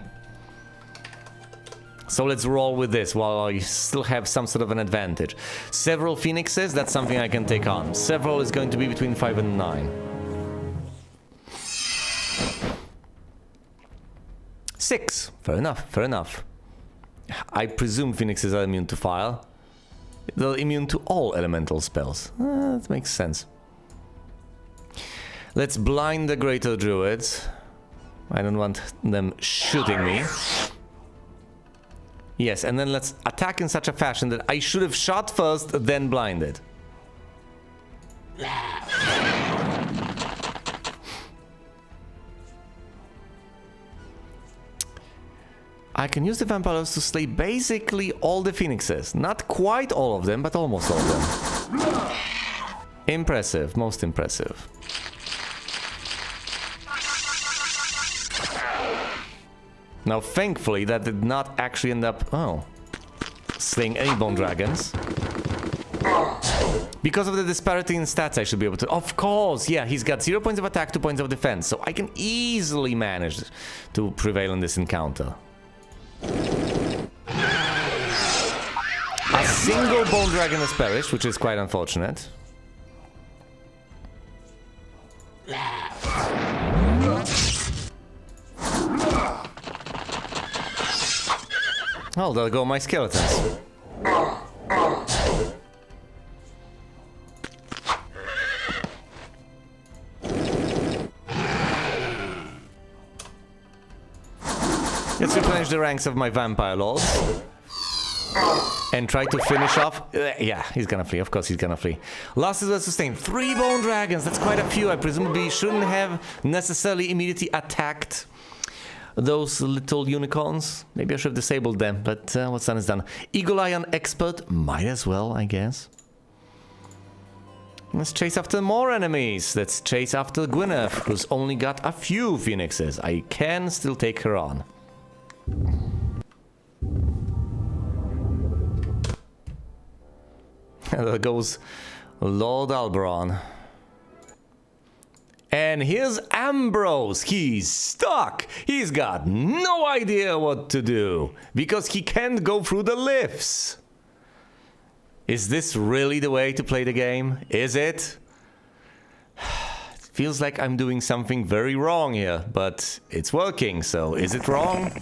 So let's roll with this while I still have some sort of an advantage. Several phoenixes, that's something I can take on. Several is going to be between 5 and 9. 6. Fair enough, fair enough. I presume phoenixes are immune to fire. They're immune to all elemental spells. That makes sense. Let's blind the greater druids. I don't want them shooting me. Yes, and then let's attack in such a fashion that I should have shot first, then blinded. I can use the vampires to slay basically all the phoenixes. Not quite all of them, but almost all of them. Impressive, most impressive. Now, thankfully, that did not actually end up, slaying any bone dragons. Because of the disparity in stats, I should be able to... Of course, yeah, he's got 0 points of attack, 2 points of defense, so I can easily manage to prevail in this encounter. A single bone dragon has perished, which is quite unfortunate. Oh, there go my skeletons. Let's replenish the ranks of my vampire lords. And try to finish off... yeah, he's gonna flee. Of course he's gonna flee. Lost is well sustained. 3 bone dragons. That's quite a few. I presumably shouldn't have necessarily immediately attacked those little unicorns. Maybe I should have disabled them, but what's done is done. Eagle Eye on Expert. Might as well, I guess. Let's chase after more enemies. Let's chase after Gwyneth, who's only got a few phoenixes. I can still take her on. There goes Lord Alberon. And here's Ambrose. He's stuck. He's got no idea what to do because he can't go through the lifts. Is this really the way to play the game? Is it? It feels like I'm doing something very wrong here, but it's working, so is it wrong?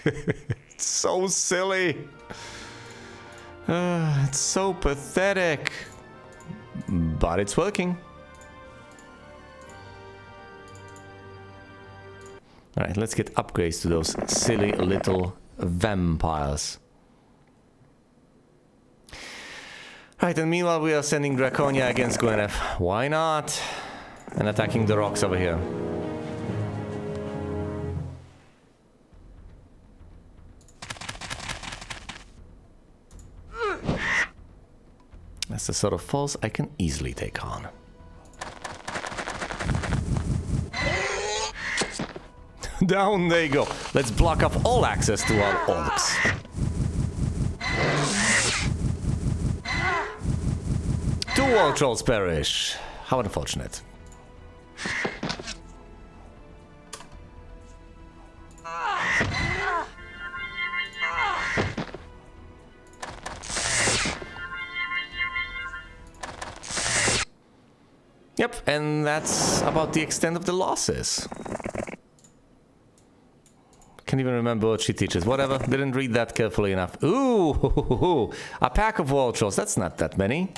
It's so silly. It's so pathetic. But it's working. Alright, let's get upgrades to those silly little vampires. Right, and meanwhile we are sending Draconia against Gwyneth. Why not? And attacking the rocks over here. That's the sort of foes I can easily take on. Down they go. Let's block off all access to our orcs. 2 wall trolls perish. How unfortunate. Yep, and that's about the extent of the losses. Can't even remember what she teaches. Whatever, didn't read that carefully enough. Ooh, a pack of wall trolls. That's not that many.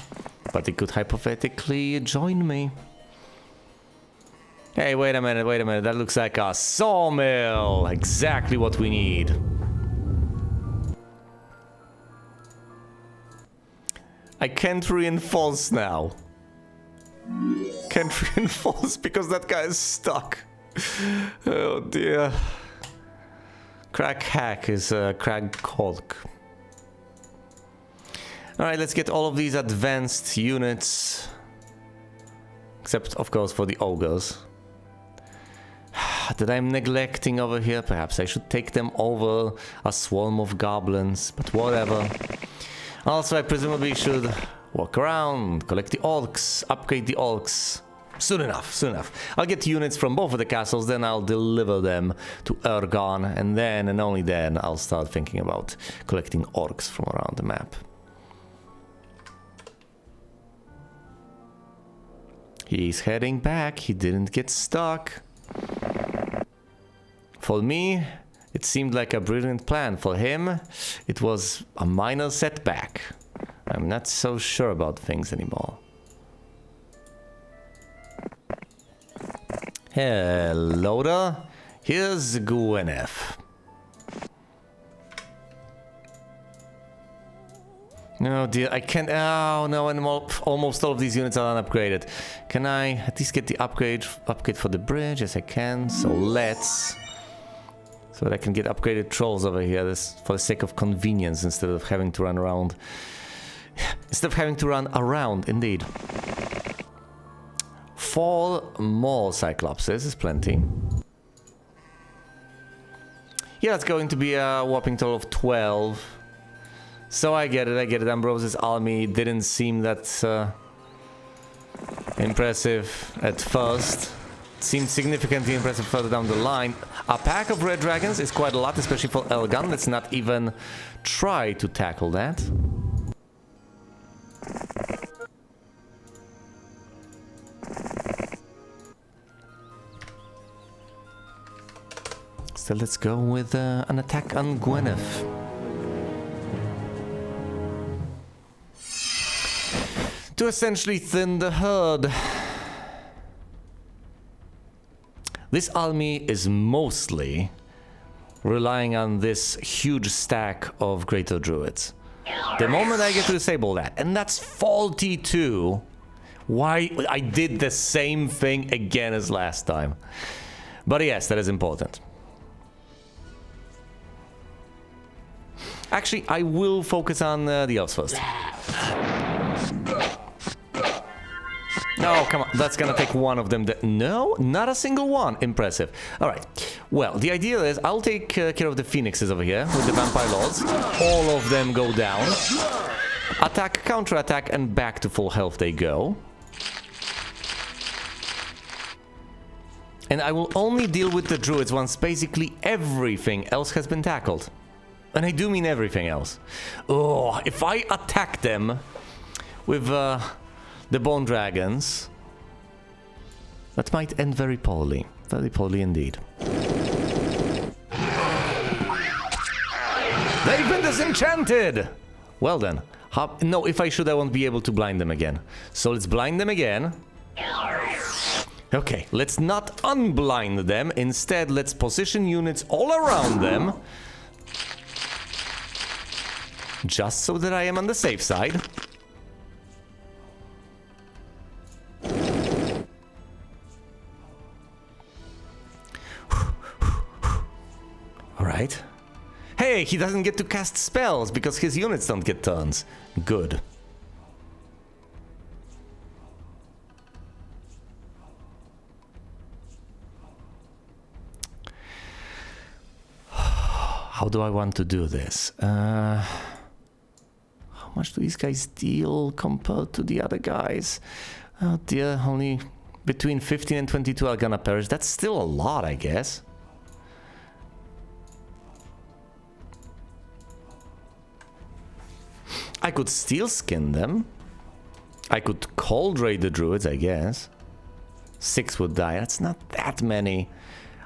But they could hypothetically join me. Hey, wait a minute. That looks like a sawmill. Exactly what we need. I can't reinforce now. Can't reinforce because that guy is stuck. Oh dear. Crack hack is crack Hulk. Alright, let's get all of these advanced units. Except, of course, for the ogres. That I'm neglecting over here. Perhaps I should take them over a swarm of goblins, but whatever. Also, I presumably should walk around, collect the orcs, upgrade the orcs. Soon enough, soon enough. I'll get units from both of the castles, then I'll deliver them to Ergon, and then, and only then, I'll start thinking about collecting orcs from around the map. He's heading back, he didn't get stuck. For me, it seemed like a brilliant plan. For him, it was a minor setback. I'm not so sure about things anymore. Hello there. Here's Gwyneth. No dear, I can't. Oh no, and almost all of these units are unupgraded. Can I at least get the upgrade for the bridge? Yes, I can. So let's. So that I can get upgraded trolls over here. This for the sake of convenience instead of having to run around. Instead of having to run around, indeed. 4 more Cyclopses is plenty. Yeah, it's going to be a whopping total of 12. So I get it. Ambrose's army didn't seem that impressive at first. It seemed significantly impressive further down the line. A pack of red dragons is quite a lot, especially for Elgon. Let's not even try to tackle that. So let's go with an attack on Gwyneth. To essentially thin the herd. This army is mostly relying on this huge stack of Greater Druids. The moment I get to disable that, and that's faulty too. Why? I did the same thing again as last time. But yes, that is important. Actually, I will focus on the elves first. No, come on, that's gonna take one of them. No, not a single one. Impressive. All right. Well, the idea is I'll take care of the phoenixes over here with the vampire lords. All of them go down. Attack, counterattack, and back to full health they go. And I will only deal with the druids once basically everything else has been tackled. And I do mean everything else. Oh, if I attack them with the bone dragons, that might end very poorly. Very poorly indeed. They've been disenchanted! Well then. No, if I should, I won't be able to blind them again. So let's blind them again. Okay, let's not unblind them. Instead, let's position units all around them. Just so that I am on the safe side. Alright. Hey, he doesn't get to cast spells because his units don't get turns. Good. How do I want to do this? How much do these guys deal compared to the other guys? Oh dear, only between 15 and 22 are gonna perish. That's still a lot, I guess. I could steel skin them. I could cold raid the druids, I guess. 6 would die. That's not that many.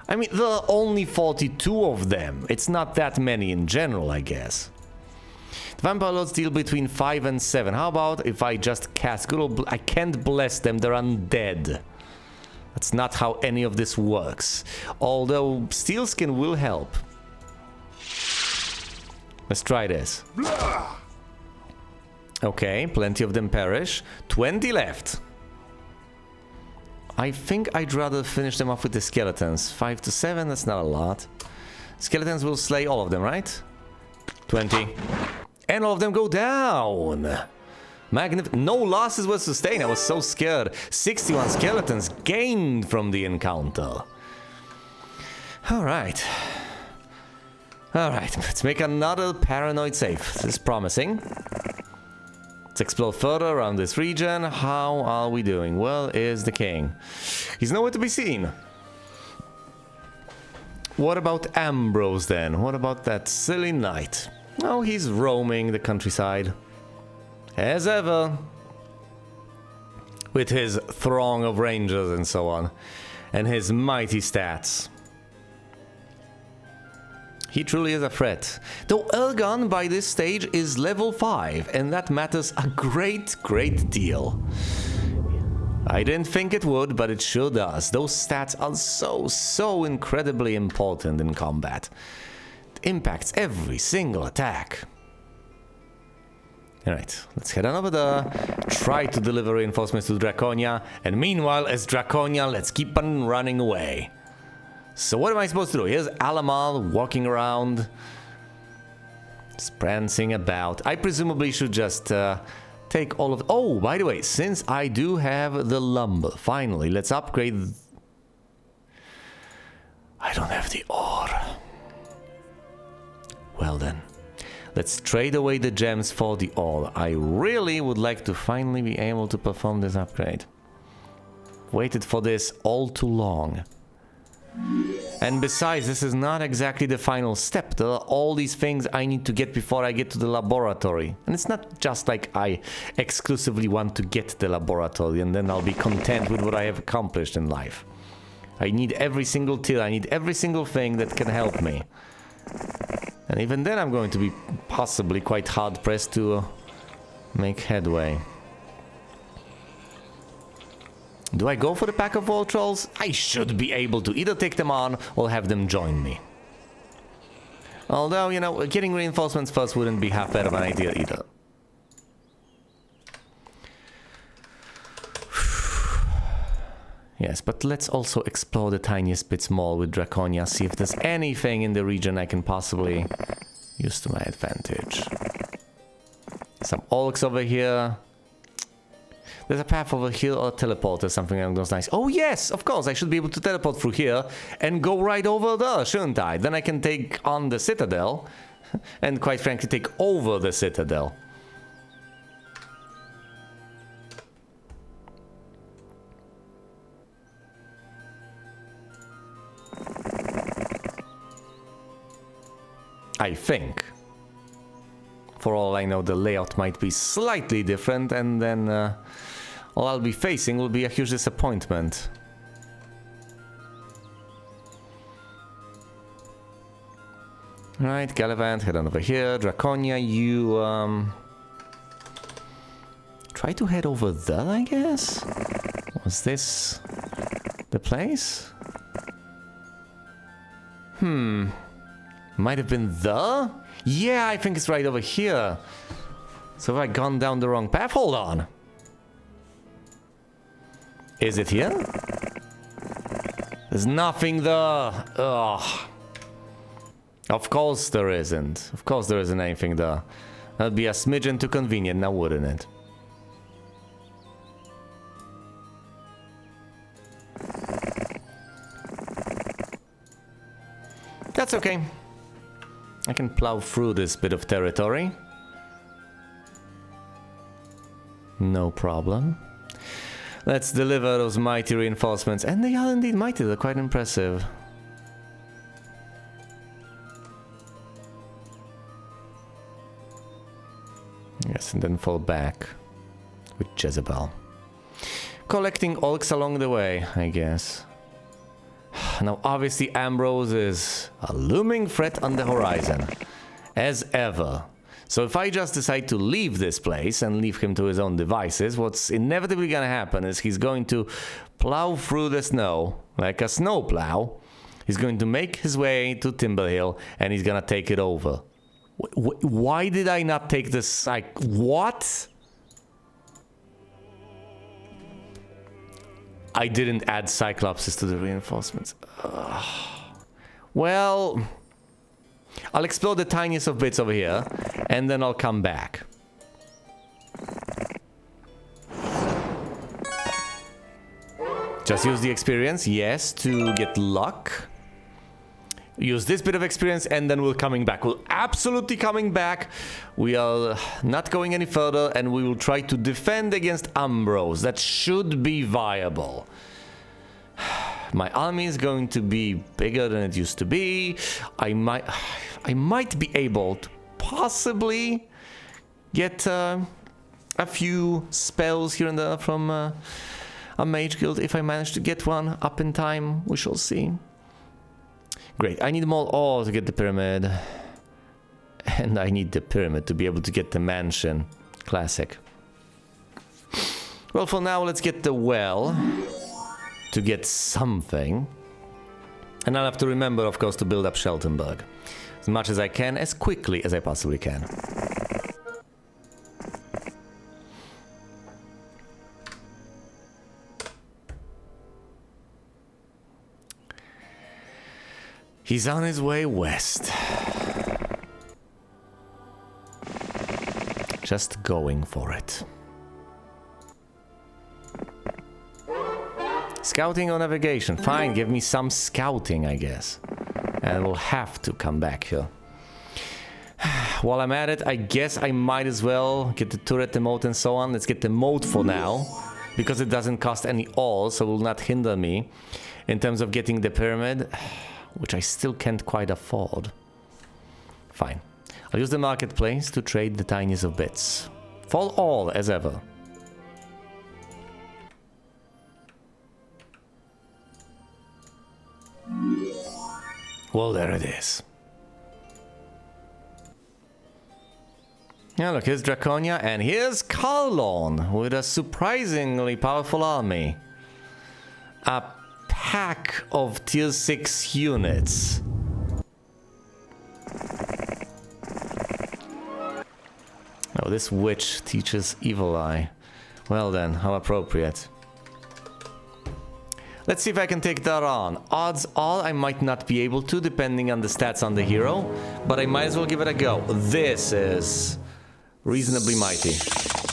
I mean, there are only 42 of them. It's not that many in general, I guess. The vampire lords deal between 5 and 7. How about if I just cast good old... I can't bless them, they're undead. That's not how any of this works. Although steel skin will help. Let's try this. Okay, plenty of them perish. 20 left. I think I'd rather finish them off with the skeletons. 5 to 7, that's not a lot. Skeletons will slay all of them, right? 20. And all of them go down. No losses were sustained. I was so scared. 61 skeletons gained from the encounter. Alright. Alright, let's make another paranoid save. This is promising. Let's explore further around this region. How are we doing? Well, is the king. He's nowhere to be seen. What about Ambrose then? What about that silly knight? Oh, he's roaming the countryside. As ever. With his throng of rangers and so on. And his mighty stats. He truly is a threat. Though Ergon by this stage is level 5, and that matters a great deal. I didn't think it would, but it sure does. Those stats are so incredibly important in combat. It impacts every single attack. Alright, let's head on over there, try to deliver reinforcements to Draconia, and meanwhile, as Draconia, let's keep on running away. So what am I supposed to do? Here's Alamal walking around, prancing about. I presumably should just take all of... Oh, by the way, since I do have the lumber, finally, let's upgrade... I don't have the ore. Well then. Let's trade away the gems for the ore. I really would like to finally be able to perform this upgrade. Waited for this all too long. And besides, this is not exactly the final step. There are all these things I need to get before I get to the laboratory. And it's not just like I exclusively want to get the laboratory and then I'll be content with what I have accomplished in life. I need every single tier, I need every single thing that can help me. And even then I'm going to be possibly quite hard-pressed to make headway. Do I go for the pack of wall trolls? I should be able to either take them on or have them join me. Although, you know, getting reinforcements first wouldn't be half bad of an idea either. Yes, but let's also explore the tiniest bits more with Draconia, see if there's anything in the region I can possibly use to my advantage. Some orcs over here. There's a path over here or a teleport or something along those lines. Oh yes, of course, I should be able to teleport through here and go right over there, shouldn't I? Then I can take on the citadel and quite frankly take over the citadel. I think. For all I know, the layout might be slightly different, and then all I'll be facing will be a huge disappointment. Right, Gallivant, head on over here. Draconia, you try to head over there, I guess? Was this the place? Might have been there? Yeah, I think it's right over here. So have I gone down the wrong path? Hold on. Is it here? There's nothing there. Ugh. Of course there isn't. Of course there isn't anything there. That'd be a smidgen too convenient now, wouldn't it? That's okay. I can plow through this bit of territory. No problem. Let's deliver those mighty reinforcements. And they are indeed mighty, they're quite impressive. Yes, and then fall back with Jezebel. Collecting orcs along the way, I guess. Now, obviously, Ambrose is a looming threat on the horizon, as ever. So if I just decide to leave this place and leave him to his own devices, what's inevitably gonna happen is he's going to plow through the snow, like a snow plow. He's going to make his way to Timberhill, and he's gonna take it over. Why did I not take this? Like, what? I didn't add Cyclopses to the reinforcements. Well, I'll explore the tiniest of bits over here, and then I'll come back. Just use the experience, yes, to get luck. use this bit of experience, and then we're coming back. We're absolutely coming back. We are not going any further, and we will try to defend against Ambrose. That should be viable. My army is going to be bigger than it used to be. I might be able to possibly get a few spells here and there from a mage guild. If I manage to get one up in time, we shall see. Great, I need more ore to get the pyramid. And I need the pyramid to be able to get the mansion. Classic. Well, for now, let's get the well to get something. And I'll have to remember, of course, to build up Sheltenberg as much as I can, as quickly as I possibly can. He's on his way west. Just going for it. Scouting or navigation? Fine, give me some scouting, I guess. And we'll have to come back here. While I'm at it, I guess I might as well get the turret, the moat, and so on. Let's get the moat for now, because it doesn't cost any ore, so it will not hinder me in terms of getting the pyramid, which I still can't quite afford. Fine. I'll use the marketplace to trade the tiniest of bits. For all, as ever. Well, there it is. Yeah, look, here's Draconia, and here's Carlon with a surprisingly powerful army. A pack of tier 6 units. Oh, this witch teaches evil eye. Well then, how appropriate. Let's see if I can take that on. Odds are I might not be able to, depending on the stats on the hero, but I might as well give it a go. This is reasonably mighty.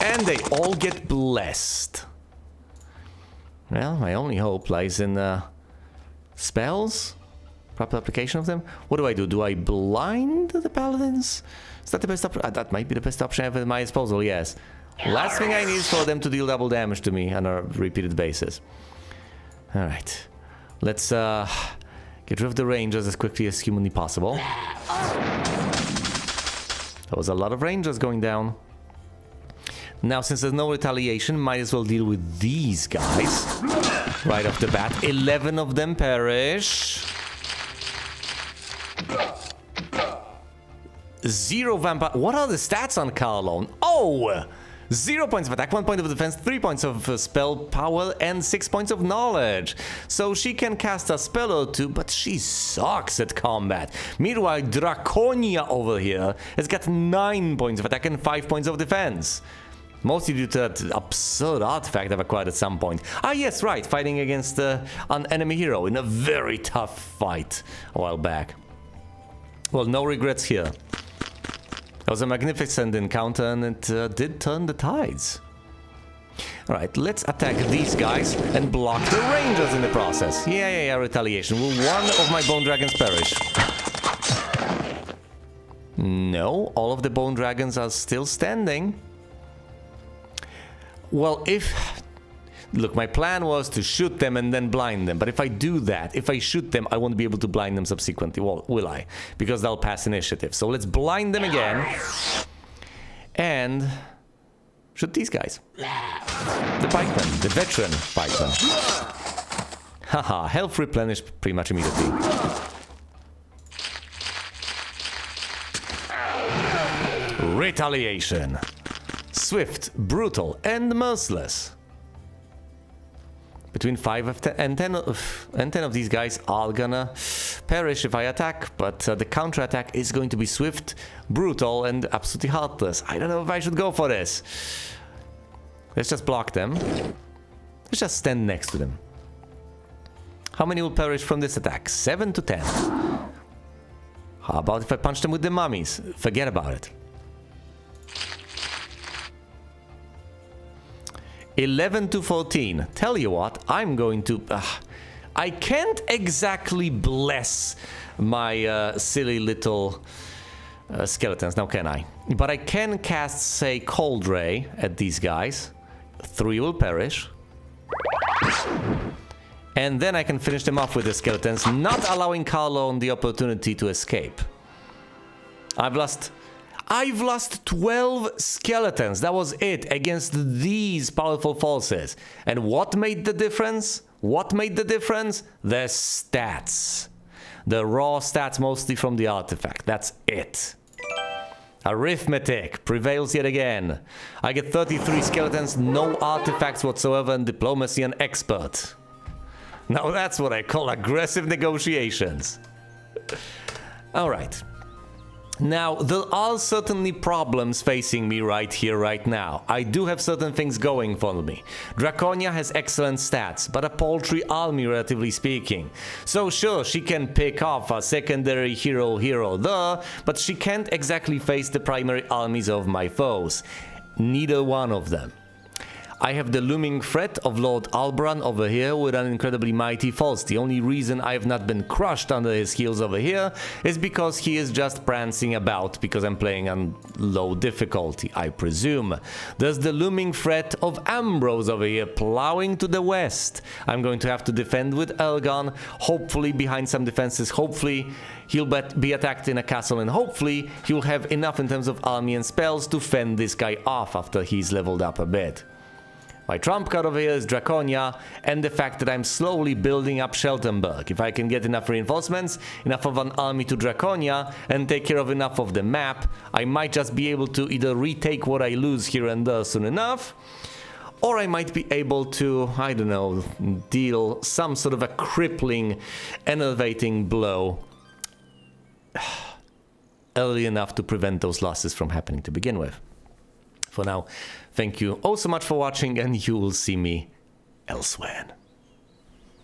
And they all get blessed. Well, my only hope lies in spells? Proper application of them? What do? Do I blind the paladins? Is that the best option? That might be the best option I have at my disposal, yes. Last thing I need is for them to deal double damage to me on a repeated basis. Alright. Let's get rid of the rangers as quickly as humanly possible. There was a lot of rangers going down. Now, since there's no retaliation, might as well deal with these guys. Right off the bat. 11 of them perish. 0 vampire. What are the stats on Carlon? Oh! 0 points of attack, 1 point of defense, 3 points of spell power, and 6 points of knowledge. So she can cast a spell or two, but she sucks at combat. Meanwhile, Draconia over here has got 9 points of attack and 5 points of defense. Mostly due to that absurd artifact I've acquired at some point. Ah yes, right, fighting against an enemy hero in a very tough fight a while back. Well, no regrets here. It was a magnificent encounter, and it did turn the tides. Alright, let's attack these guys and block the rangers in the process. Yeah, retaliation. Will one of my bone dragons perish? No, all of the bone dragons are still standing. Well, look, my plan was to shoot them and then blind them, but if I do that, if I shoot them, I won't be able to blind them subsequently, well, will I? Because they'll pass initiative. So let's blind them again, and shoot these guys. The pikemen, the veteran pikemen. Haha, health replenished pretty much immediately. Retaliation. Swift, brutal, and merciless. Between 5 and 10 of these guys are gonna perish if I attack, but the counterattack is going to be swift, brutal, and absolutely heartless. I don't know if I should go for this. Let's just block them. Let's just stand next to them. How many will perish from this attack? 7 to 10. How about if I punch them with the mummies? Forget about it. 11 to 14. Tell you what, I'm going to... I can't exactly bless my silly little skeletons, now can I? But I can cast, say, Cold Ray at these guys. 3 will perish. And then I can finish them off with the skeletons, not allowing Carlone the opportunity to escape. I've lost 12 skeletons. That was it against these powerful forces. And what made the difference? What made the difference? The stats. The raw stats, mostly from the artifact. That's it. Arithmetic prevails yet again. I get 33 skeletons, no artifacts whatsoever, and diplomacy an expert. Now that's what I call aggressive negotiations. Alright. Now, there are certainly problems facing me right here, right now. I do have certain things going for me. Draconia has excellent stats, but a paltry army, relatively speaking. So sure, she can pick off a secondary hero there, but she can't exactly face the primary armies of my foes. Neither one of them. I have the looming threat of Lord Albran over here with an incredibly mighty force. The only reason I have not been crushed under his heels over here is because he is just prancing about because I'm playing on low difficulty, I presume. There's the looming threat of Ambrose over here plowing to the west. I'm going to have to defend with Elgon, hopefully behind some defenses, hopefully he'll be attacked in a castle, and hopefully he'll have enough in terms of army and spells to fend this guy off after he's leveled up a bit. My trump card over here is Draconia, and the fact that I'm slowly building up Sheltenberg. If I can get enough reinforcements, enough of an army to Draconia, and take care of enough of the map, I might just be able to either retake what I lose here and there soon enough, or I might be able to, I don't know, deal some sort of a crippling, enervating blow early enough to prevent those losses from happening to begin with. For now, thank you all so much for watching, and you will see me elsewhere.